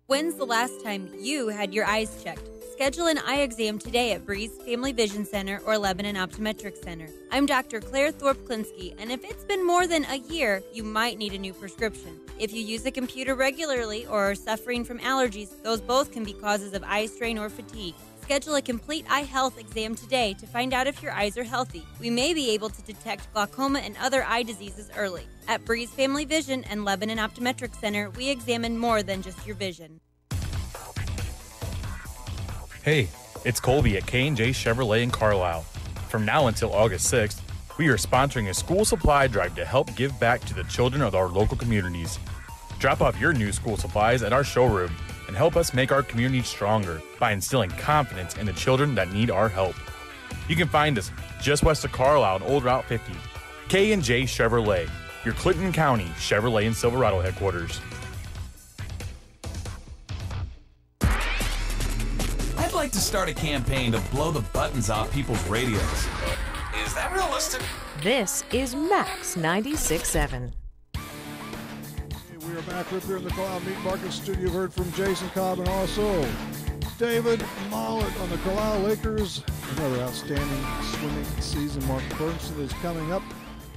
When's the last time you had your eyes checked? Schedule an eye exam today at Breeze Family Vision Center or Lebanon Optometric Center. I'm Dr. Claire Thorpe-Klinsky, and if it's been more than a year, you might need a new prescription. If you use a computer regularly or are suffering from allergies, those both can be causes of eye strain or fatigue. Schedule a complete eye health exam today to find out if your eyes are healthy. We may be able to detect glaucoma and other eye diseases early. At Breeze Family Vision and Lebanon Optometric Center, we examine more than just your vision. Hey, it's Colby at K&J Chevrolet in Carlisle. From now until August 6th, we are sponsoring a school supply drive to help give back to the children of our local communities. Drop off your new school supplies at our showroom and help us make our community stronger by instilling confidence in the children that need our help. You can find us just west of Carlisle on Old Route 50. K&J Chevrolet, your Clinton County Chevrolet and Silverado headquarters. I'd like to start a campaign to blow the buttons off people's radios. Is that realistic? This is Max 96.7. We are back up here in the Carlisle Meat Market Studio. Heard from Jason Cobb and also David Mollett on the Carlisle Lakers. Another outstanding swimming season. Mark Burnson is coming up.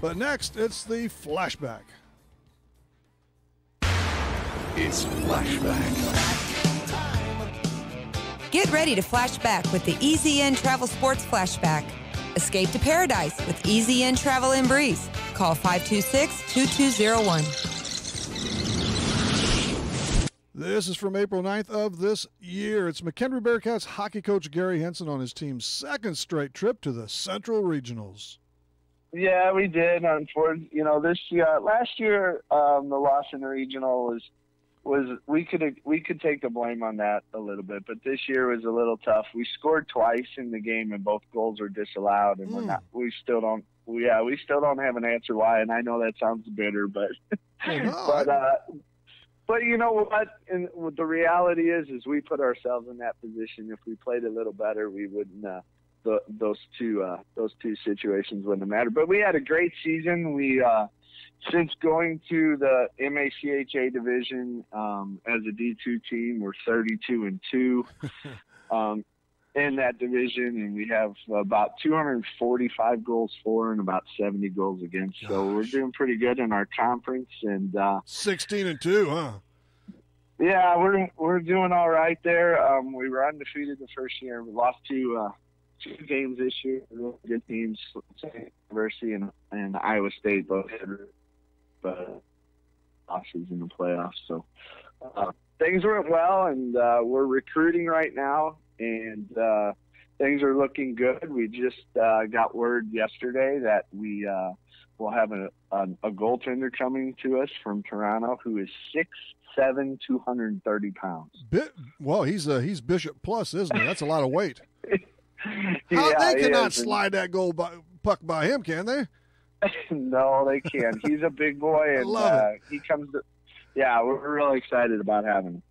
But next, it's the flashback. It's flashback. Get ready to flash back with the Easy In Travel Sports Flashback. Escape to paradise with Easy In Travel in Breeze. Call 526-2201. This is from April 9th of this year. It's McHenry Bearcats hockey coach Gary Henson on his team's second straight trip to the Central Regionals. Yeah, we did. Unfortunately, this last year, the loss in the regional was we could take the blame on that a little bit, but this year was a little tough. We scored twice in the game and both goals were disallowed, and we still don't have an answer why. And I know that sounds bitter, but but you know what? And the reality is we put ourselves in that position. If we played a little better, we wouldn't. Those two situations wouldn't have mattered. But we had a great season. We since going to the MACHA division as a D2 team, we're 32-2 in that division, and we have about 245 goals for and about 70 goals against. So we're doing pretty good in our conference. And 16-2, huh? Yeah, we're doing all right there. We were undefeated the first year. We lost two games this year. Really good teams, University and Iowa State, both had losses in the playoffs. So things went well, and we're recruiting right now, and things are looking good. We just got word yesterday that we will have a goaltender coming to us from Toronto who is 6'7", 230 pounds. Well, he's Bishop Plus, isn't he? That's a lot of weight. Yeah, they cannot slide that puck by him, can they? No, they can't. He's a big boy, and he comes to. Yeah, we're really excited about having him.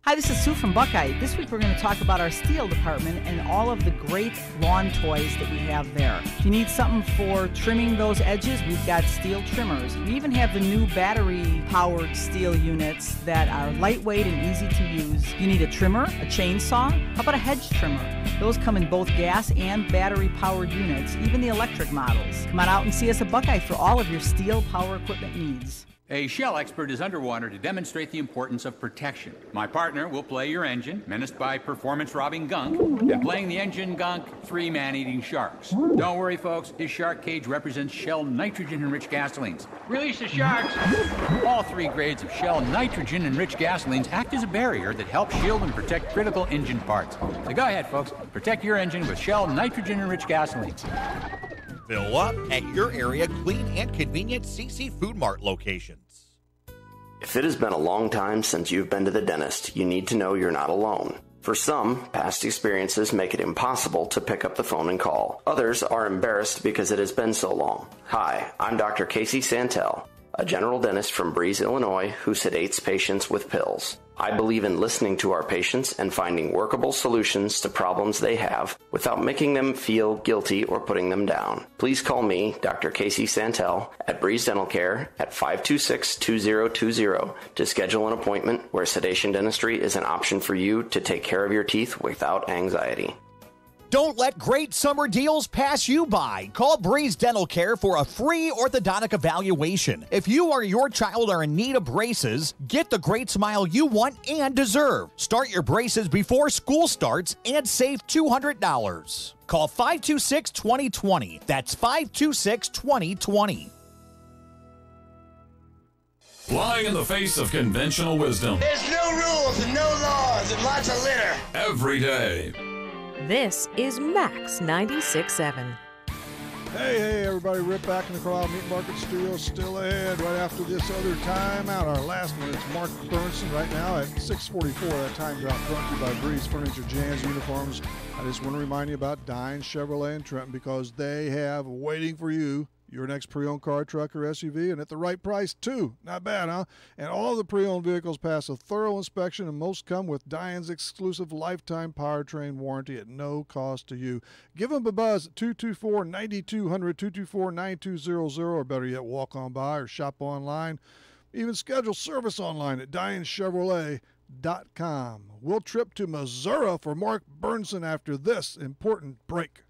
Hi, this is Sue from Buckeye. This week we're going to talk about our steel department and all of the great lawn toys that we have there. If you need something for trimming those edges, we've got steel trimmers. We even have the new battery-powered steel units that are lightweight and easy to use. If you need a trimmer, a chainsaw, how about a hedge trimmer? Those come in both gas and battery-powered units, even the electric models. Come on out and see us at Buckeye for all of your steel power equipment needs. A Shell expert is underwater to demonstrate the importance of protection. My partner will play your engine, menaced by performance-robbing gunk, and playing the engine gunk, 3 man-eating sharks. Don't worry, folks. His shark cage represents Shell nitrogen-enriched gasolines. Release the sharks! All 3 grades of Shell nitrogen-enriched gasolines act as a barrier that helps shield and protect critical engine parts. So go ahead, folks. Protect your engine with Shell nitrogen-enriched gasolines. Fill up at your area clean and convenient CC Food Mart locations. If it has been a long time since you've been to the dentist, you need to know you're not alone. For some, past experiences make it impossible to pick up the phone and call. Others are embarrassed because it has been so long. Hi, I'm Dr. Casey Santel, a general dentist from Breeze, Illinois, who sedates patients with pills. I believe in listening to our patients and finding workable solutions to problems they have without making them feel guilty or putting them down. Please call me, Dr. Casey Santel, at Breeze Dental Care at 526-2020 to schedule an appointment where sedation dentistry is an option for you to take care of your teeth without anxiety. Don't let great summer deals pass you by. Call Breeze Dental Care for a free orthodontic evaluation. If you or your child are in need of braces, get the great smile you want and deserve. Start your braces before school starts and save $200. Call 526-2020. That's 526-2020. Flying in the face of conventional wisdom. There's no rules and no laws and lots of litter. Every day. This is Max 96.7. Hey, everybody. Rip back in the Carlisle Meat Market Studio. Still ahead right after this other timeout. Our last one, it's Mark Burnson right now at 6:44. That time drop brought to you by Breeze Furniture, Jans Uniforms. I just want to remind you about Dine Chevrolet in Trenton because they have waiting for you your next pre-owned car, truck, or SUV, and at the right price, too. Not bad, huh? And all the pre-owned vehicles pass a thorough inspection, and most come with Diane's exclusive lifetime powertrain warranty at no cost to you. Give them a buzz at 224-9200, 224-9200, or better yet, walk on by or shop online. Even schedule service online at DianeChevrolet.com. idealhomesolutions.com. We'll trip to Missouri for Mark Burnson after this important break.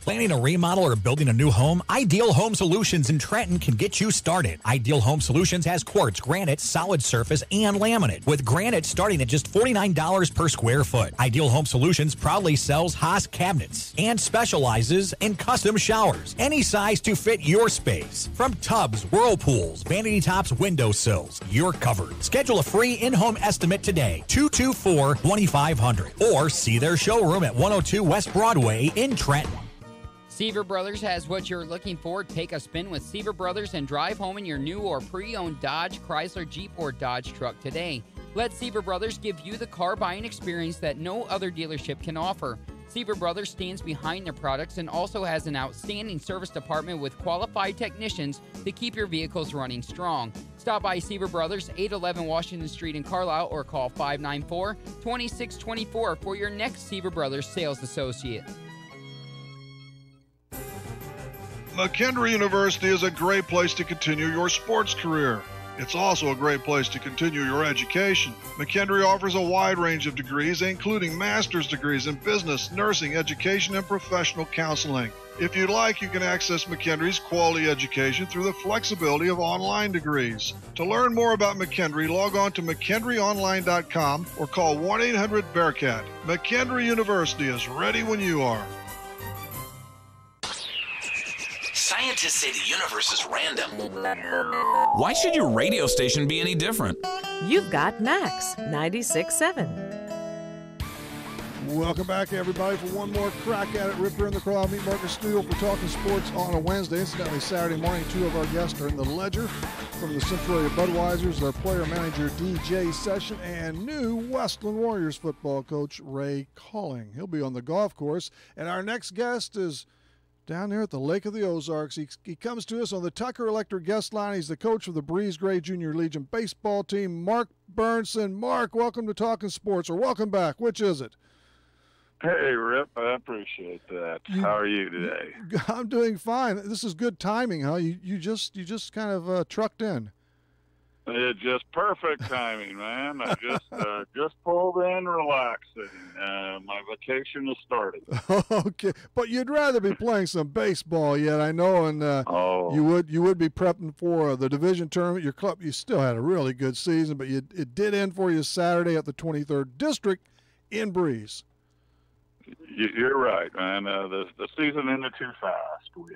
Planning a remodel or building a new home? Ideal Home Solutions in Trenton can get you started. Ideal Home Solutions has quartz, granite, solid surface, and laminate, with granite starting at just $49 per square foot. Ideal Home Solutions proudly sells Haas cabinets and specializes in custom showers, any size to fit your space. From tubs, whirlpools, vanity tops, windowsills, you're covered. Schedule a free in-home estimate today, 224-2500, or see their showroom at 102 West Broadway in Trenton. Seaver Brothers has what you're looking for. Take a spin with Seaver Brothers and drive home in your new or pre-owned Dodge, Chrysler, Jeep, or Dodge truck today. Let Seaver Brothers give you the car buying experience that no other dealership can offer. Seaver Brothers stands behind their products and also has an outstanding service department with qualified technicians to keep your vehicles running strong. Stop by Seaver Brothers, 811 Washington Street in Carlisle, or call 594-2624 for your next Seaver Brothers sales associate. McKendree University is a great place to continue your sports career. It's also a great place to continue your education. McKendree offers a wide range of degrees, including master's degrees in business, nursing, education, and professional counseling. If you'd like, you can access McKendree's quality education through the flexibility of online degrees. To learn more about McKendree, log on to McKendreeOnline.com or call 1-800-BEARCAT. McKendree University is ready when you are. Scientists say the universe is random. Why should your radio station be any different? You've got Max 96.7. Welcome back, everybody, for one more crack at it. Rip here in the Carlisle Meat Market Studio for Talking Sports on a Wednesday. Incidentally, Saturday morning, two of our guests are in the Ledger from the Central Area Budweisers, their player-manager DJ Session, and new Westland Warriors football coach Ray Calling. He'll be on the golf course. And our next guest is down there at the Lake of the Ozarks. He comes to us on the Tucker Electric guest line. He's the coach of the Breeze Gray Junior Legion baseball team, Mark Burnson. Mark, welcome to Talking Sports, or welcome back. Which is it? Hey, Rip, I appreciate that. How are you today? I'm doing fine. This is good timing, huh? You just kind of trucked in. It's just perfect timing, man. I just pulled in relaxing. My vacation has started. Okay, but you'd rather be playing some baseball yet, I know, and you would be prepping for the division tournament. Your club, you still had a really good season, but it did end for you Saturday at the 23rd District in Breeze. You're right, man. The season ended too fast. We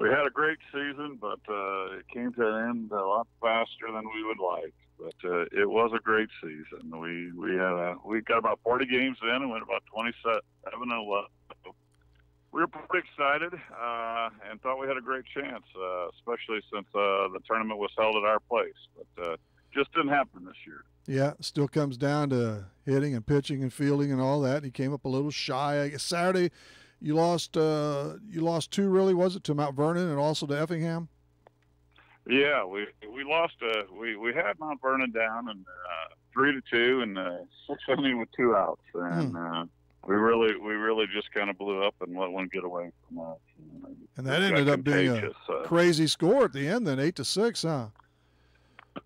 had a great season, but it came to an end a lot faster than we would like. But it was a great season. We got about 40 games in and went about 27-11. We were pretty excited and thought we had a great chance, especially since the tournament was held at our place. But just didn't happen this year. Yeah, still comes down to hitting and pitching and fielding and all that. He came up a little shy. I guess Saturday, you lost two, really, was it, to Mount Vernon and also to Effingham? Yeah, we lost. We had Mount Vernon down and 3-2 and 6 innings with 2 outs, and we really just kind of blew up and let one get away from us. And that ended up being a crazy score at the end, then 8-6, huh?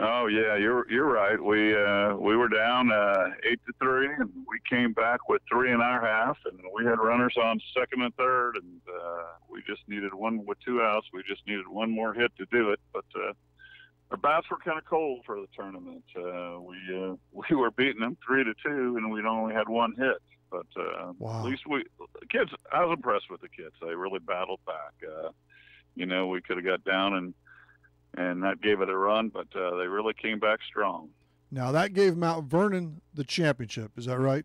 Oh yeah, you're right. We were down 8-3, and we came back with 3 in our half, and we had runners on second and third, and we just needed one with 2 outs. We just needed one more hit to do it, but our bats were kind of cold for the tournament. We were beating them 3-2, and we'd only had one hit. But wow. At least the kids. I was impressed with the kids. They really battled back. We could have got down and that gave it a run, but they really came back strong. Now, that gave Mount Vernon the championship. Is that right?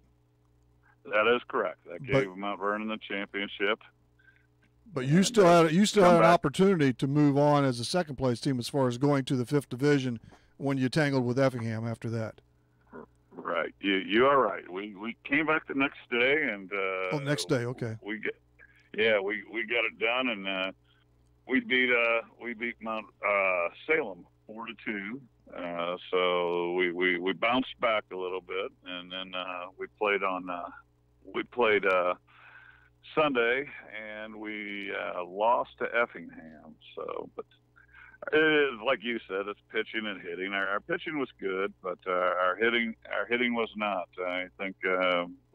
That is correct. That gave Mount Vernon the championship. But you still had an opportunity to move on as a second-place team as far as going to the 5th Division when you tangled with Effingham after that. Right. You are right. We came back the next day, and next day, okay. We got it done, and we beat Mount Salem 4-2. So we bounced back a little bit, and then we played Sunday, and we lost to Effingham. So, but It is, like you said, it's pitching and hitting. Our pitching was good, but our hitting was not. I think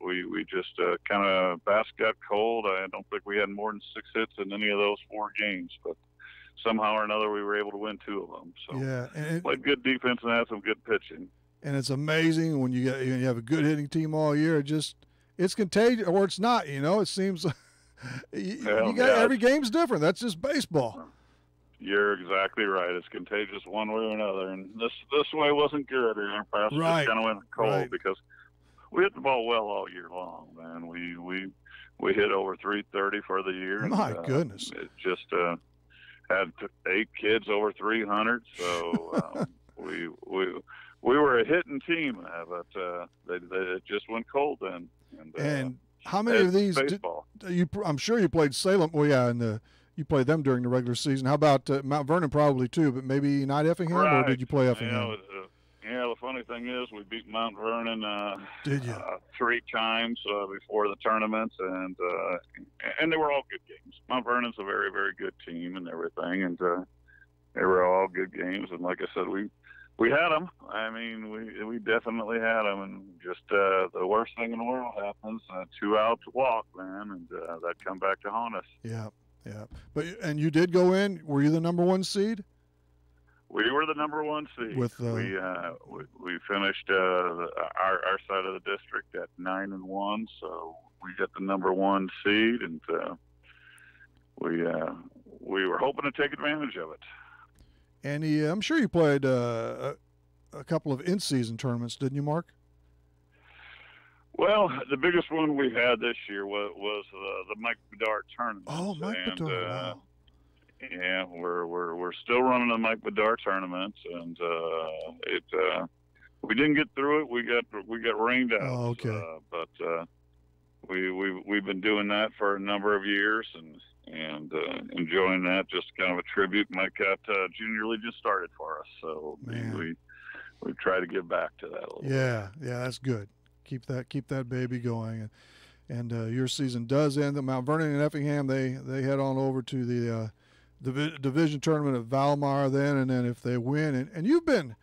we just kind of bats got cold. I don't think we had more than 6 hits in any of those 4 games, but somehow or another we were able to win 2 of them. So yeah, and played good defense and had some good pitching. And it's amazing when you have a good hitting team all year. It's contagious, or it's not. It seems every game's different. That's just baseball. You're exactly right. It's contagious one way or another, and this way wasn't good. Our pass just kind of went cold because we hit the ball well all year long, man. We hit over 330 for the year. My goodness! It just had 8 kids over 300, so we were a hitting team, but it just went cold then. And how many of these? I'm sure you played Salem. Well, yeah, you played them during the regular season. How about Mount Vernon? Probably too, but maybe not Effingham, or did you play Effingham? The funny thing is, we beat Mount Vernon. Did you? 3 times before the tournament, and they were all good games. Mount Vernon's a very, very good team and everything, and they were all good games. And like I said, we had them. I mean, we definitely had them, and just the worst thing in the world happens: 2 outs walk, man, and that come back to haunt us. Yeah. And you did go in. Were you the number 1 seed? We were the number 1 seed. We finished our side of the district at 9-1, so we got the number 1 seed, and we were hoping to take advantage of it. And I'm sure you played a couple of in-season tournaments, didn't you, Mark? Well, the biggest one we had this year was the Mike Bedard tournament. Oh, Mike Bedard! Wow. Yeah, we're still running the Mike Bedard tournament, and we didn't get through it. We got rained out. Oh, okay. But we've been doing that for a number of years, and enjoying that. Just kind of a tribute. Mike got Junior Legion started for us, so we try to give back to that a little. Yeah, that's good. Keep that baby going, and your season does end. The Mount Vernon and Effingham, they head on over to the division tournament at Valmar then, and then if they win, and you've been,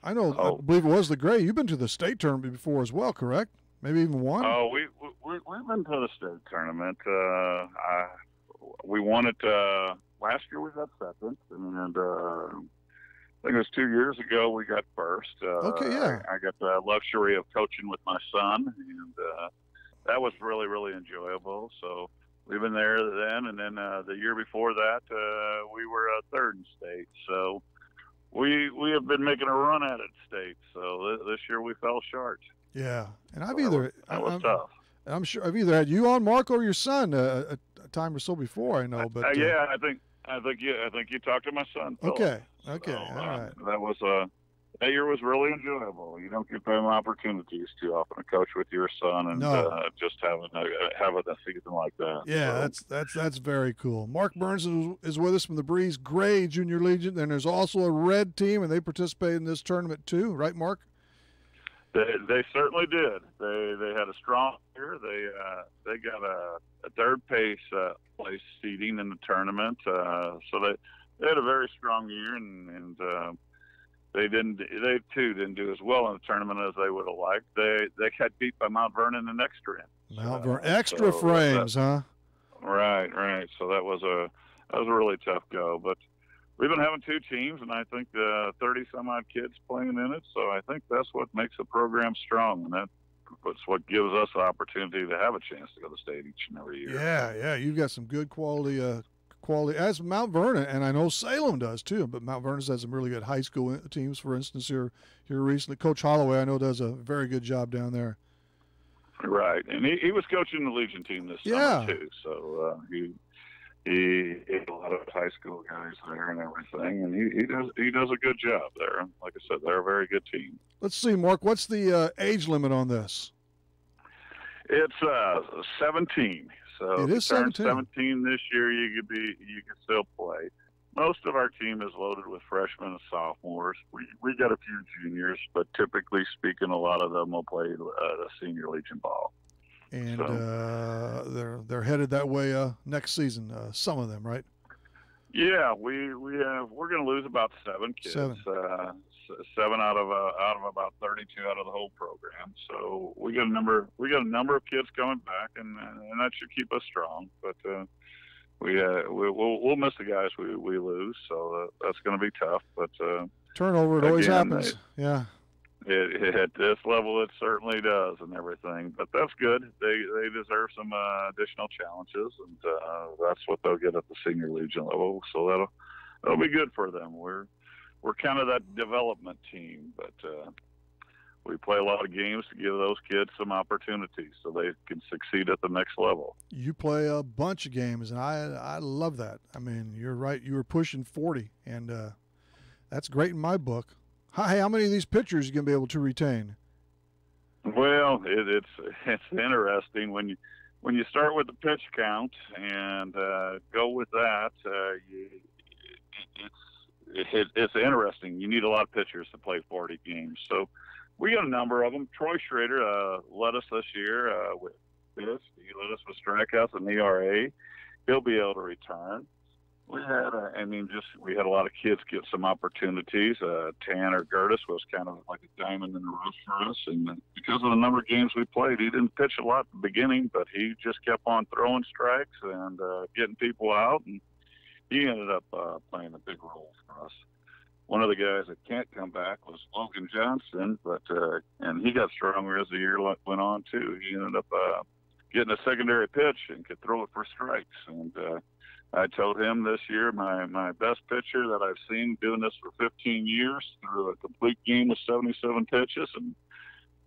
I believe it was the Gray. You've been to the state tournament before as well, correct? Maybe even won. Oh, we've been to the state tournament. We won it last year. We got second, and I think it was 2 years ago we got first. Okay, yeah. I got the luxury of coaching with my son, and that was really, really enjoyable. So we've been there then, and then the year before that we were third in state. So we have been making a run at it state. So this year we fell short. Yeah, and that was tough. I'm sure I've either had you on, Mark, or your son a time or so before. I know, but yeah, I think you talked to my son. Philip. Okay, so, all right. That was that year was really enjoyable. You don't get them opportunities too often to coach with your son, and just having a season like that. Yeah, so. that's very cool. Mark Burns is with us from the Breeze Gray Junior Legion, and there's also a red team, and they participate in this tournament too, right, Mark? They certainly did. They had a strong year. They got a third place seeding in the tournament. So they had a very strong year, and they too didn't do as well in the tournament as they would have liked. They got beat by Mount Vernon in extra innings. Mount Vernon extra frames, huh? Right. So that was a really tough go, but. We've been having 2 teams, and I think 30-some-odd kids playing in it. So I think that's what makes the program strong, and that's what gives us the opportunity to have a chance to go to state each and every year. Yeah, you've got some good quality, as Mount Vernon, and I know Salem does too. But Mount Vernon's has some really good high school teams. For instance, here recently, Coach Holloway, I know, does a very good job down there. Right, and he was coaching the Legion team this summer too. So he had a lot of high school guys there and everything, and he does a good job there. Like I said, they're a very good team. Let's see, Mark. What's the age limit on this? It's 17. So it is 17. 17 this year. You could still play. Most of our team is loaded with freshmen and sophomores. We got a few juniors, but typically speaking, a lot of them will play the senior Legion ball. And they're headed that way next season. Some of them, right? Yeah, we're going to lose about 7 kids. 7 out of about 32 out of the whole program. So we got a number of kids coming back, and that should keep us strong. But we'll miss the guys we lose, so that's going to be tough. But turnover, it always happens. Yeah. At this level, it certainly does, and everything. But that's good. They deserve some additional challenges, and that's what they'll get at the senior legion level. So that'll be good for them. We're kind of that development team, but we play a lot of games to give those kids some opportunities so they can succeed at the next level. You play a bunch of games, and I love that. I mean, you're right. You were pushing 40, and that's great in my book. Hey, how many of these pitchers are you going to be able to retain? Well, it's interesting when you start with the pitch count and go with that. It's interesting. You need a lot of pitchers to play 40 games. So we got a number of them. Troy Schrader led us this year with this. He led us with strikeouts and ERA. He'll be able to return. We had a lot of kids get some opportunities. Tanner Gertis was kind of like a diamond in the rough for us, and because of the number of games we played, he didn't pitch a lot at the beginning, but he just kept on throwing strikes and getting people out, and he ended up playing a big role for us. One of the guys that can't come back was Logan Johnson, but and he got stronger as the year went on too. He ended up getting a secondary pitch and could throw it for strikes, and I told him this year my best pitcher that I've seen doing this for 15 years threw a complete game with 77 pitches, and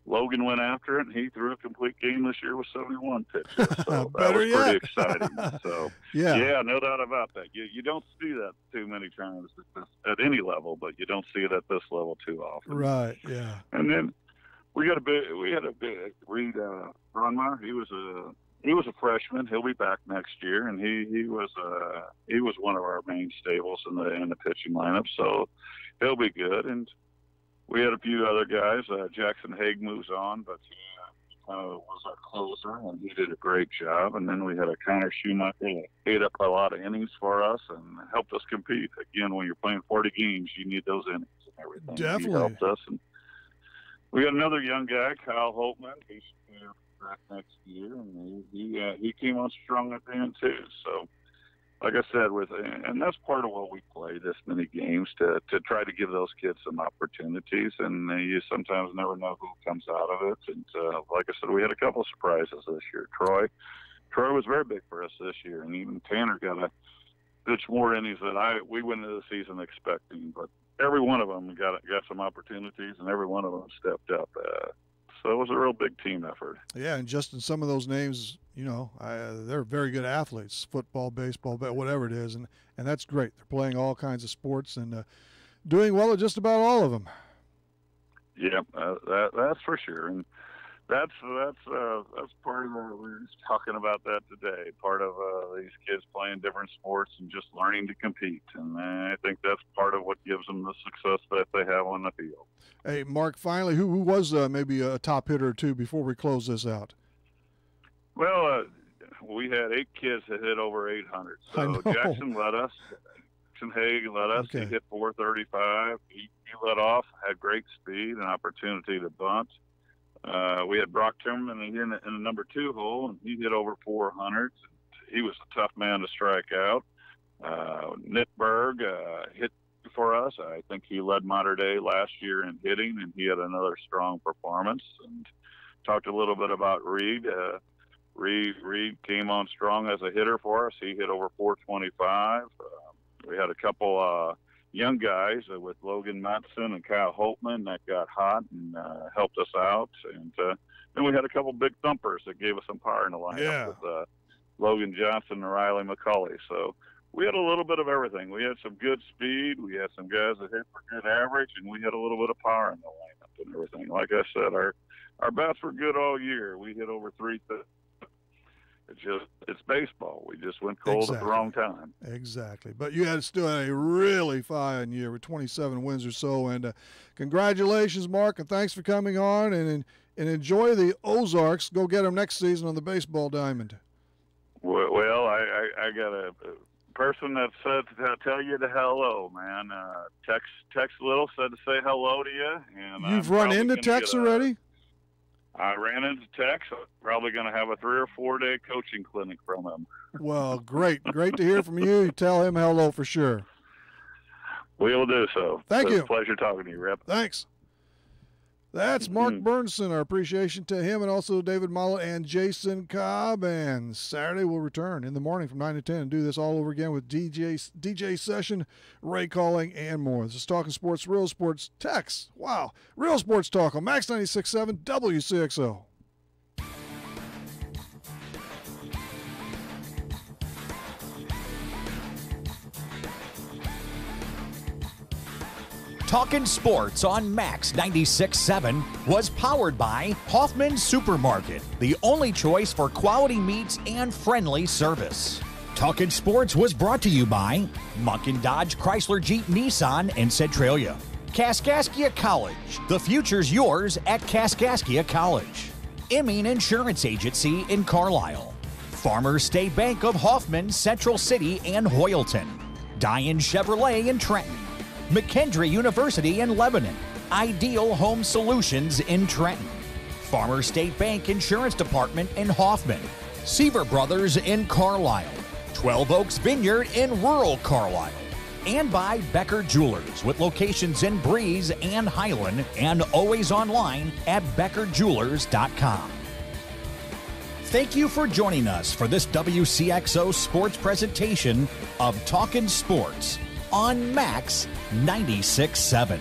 Logan went after it, and he threw a complete game this year with 71 pitches. So that was pretty exciting. So yeah, no doubt about that. You don't see that too many times at any level, but you don't see it at this level too often. Right. Yeah. And then we had a big Reed Brunmeier. He was a freshman. He'll be back next year, and he was one of our main stables in the pitching lineup. So he'll be good. And we had a few other guys. Jackson Haig moves on, but he was our closer, and he did a great job. And then we had a Connor Schumacher that ate up a lot of innings for us and helped us compete. Again, when you're playing 40 games, you need those innings and everything. Definitely. He helped us. And we got another young guy, Kyle Holtman. He's back next year, and he came on strong at the end too. So, like I said, and that's part of what we play this many games to try to give those kids some opportunities, and you sometimes never know who comes out of it. And like I said, we had a couple of surprises this year. Troy was very big for us this year, and even Tanner got a pitch more innings than we went into the season expecting. But every one of them got some opportunities, and every one of them stepped up. So it was a real big team effort. Yeah, and just in some of those names, they're very good athletes, football, baseball, whatever it is, and that's great. They're playing all kinds of sports and doing well at just about all of them. Yeah, that's for sure, and that's part of we're just talking about that today. Part of these kids playing different sports and just learning to compete, and I think that's part of what gives them the success that they have on the field. Hey, Mark, finally, who was maybe a top hitter or two before we close this out? Well, we had 8 kids that hit over 800. So Jackson led us. Jackson Haig led us. Okay. He hit 435. He led off, had great speed and opportunity to bunt. We had Brock Timmerman in the number 2 hole, and he hit over 400. He was a tough man to strike out. Nick Berg hit for us. I think he led Mater Dei last year in hitting, and he had another strong performance. And talked a little bit about Reed. Reed came on strong as a hitter for us. He hit over 425. We had a couple young guys with Logan Matson and Kyle Holtman that got hot and helped us out. And then we had a couple big thumpers that gave us some power in the lineup with Logan Johnson and Riley McCauley. So we had a little bit of everything. We had some good speed. We had some guys that hit for good average, and we had a little bit of power in the lineup and everything. Like I said, our bats were good all year. We hit over 350. It's baseball. We just went cold at the wrong time. Exactly. But you had still a really fine year with 27 wins or so. And congratulations, Mark, and thanks for coming on. And enjoy the Ozarks. Go get them next season on the baseball diamond. Well, I got to person that said to tell you to hello, man. Tex Little said to say hello to you. And You've run into Tex already? I ran into Tex. I'm probably going to have a 3 or 4 day coaching clinic from him. Well, great to hear from you. You tell him hello for sure. We'll do so. Thank you. It's a pleasure talking to you, Rip. Thanks. That's Mark Burnson. Our appreciation to him, and also David Mollett and Jason Cobb. And Saturday we'll return in the morning from 9 to 10 and do this all over again with DJ session, Ray calling, and more. This is Talking Sports, Real Sports Tex. Wow. Real Sports Talk on Max 96.7 WCXO. Talkin' Sports on Max 96.7 was powered by Hoffman Supermarket, the only choice for quality meats and friendly service. Talkin' Sports was brought to you by Munkin Dodge Chrysler Jeep Nissan in Centralia. Kaskaskia College, the future's yours at Kaskaskia College. Emin Insurance Agency in Carlisle. Farmers State Bank of Hoffman, Central City and Hoyleton. Diane Chevrolet in Trenton. McKendree University in Lebanon. Ideal Home Solutions in Trenton. Farmer State Bank Insurance Department in Hoffman. Seaver Brothers in Carlisle. 12 Oaks Vineyard in rural Carlisle. And by Becker Jewelers with locations in Breeze and Highland and always online at beckerjewelers.com. Thank you for joining us for this WCXO sports presentation of Talkin' Sports on Max 96.7.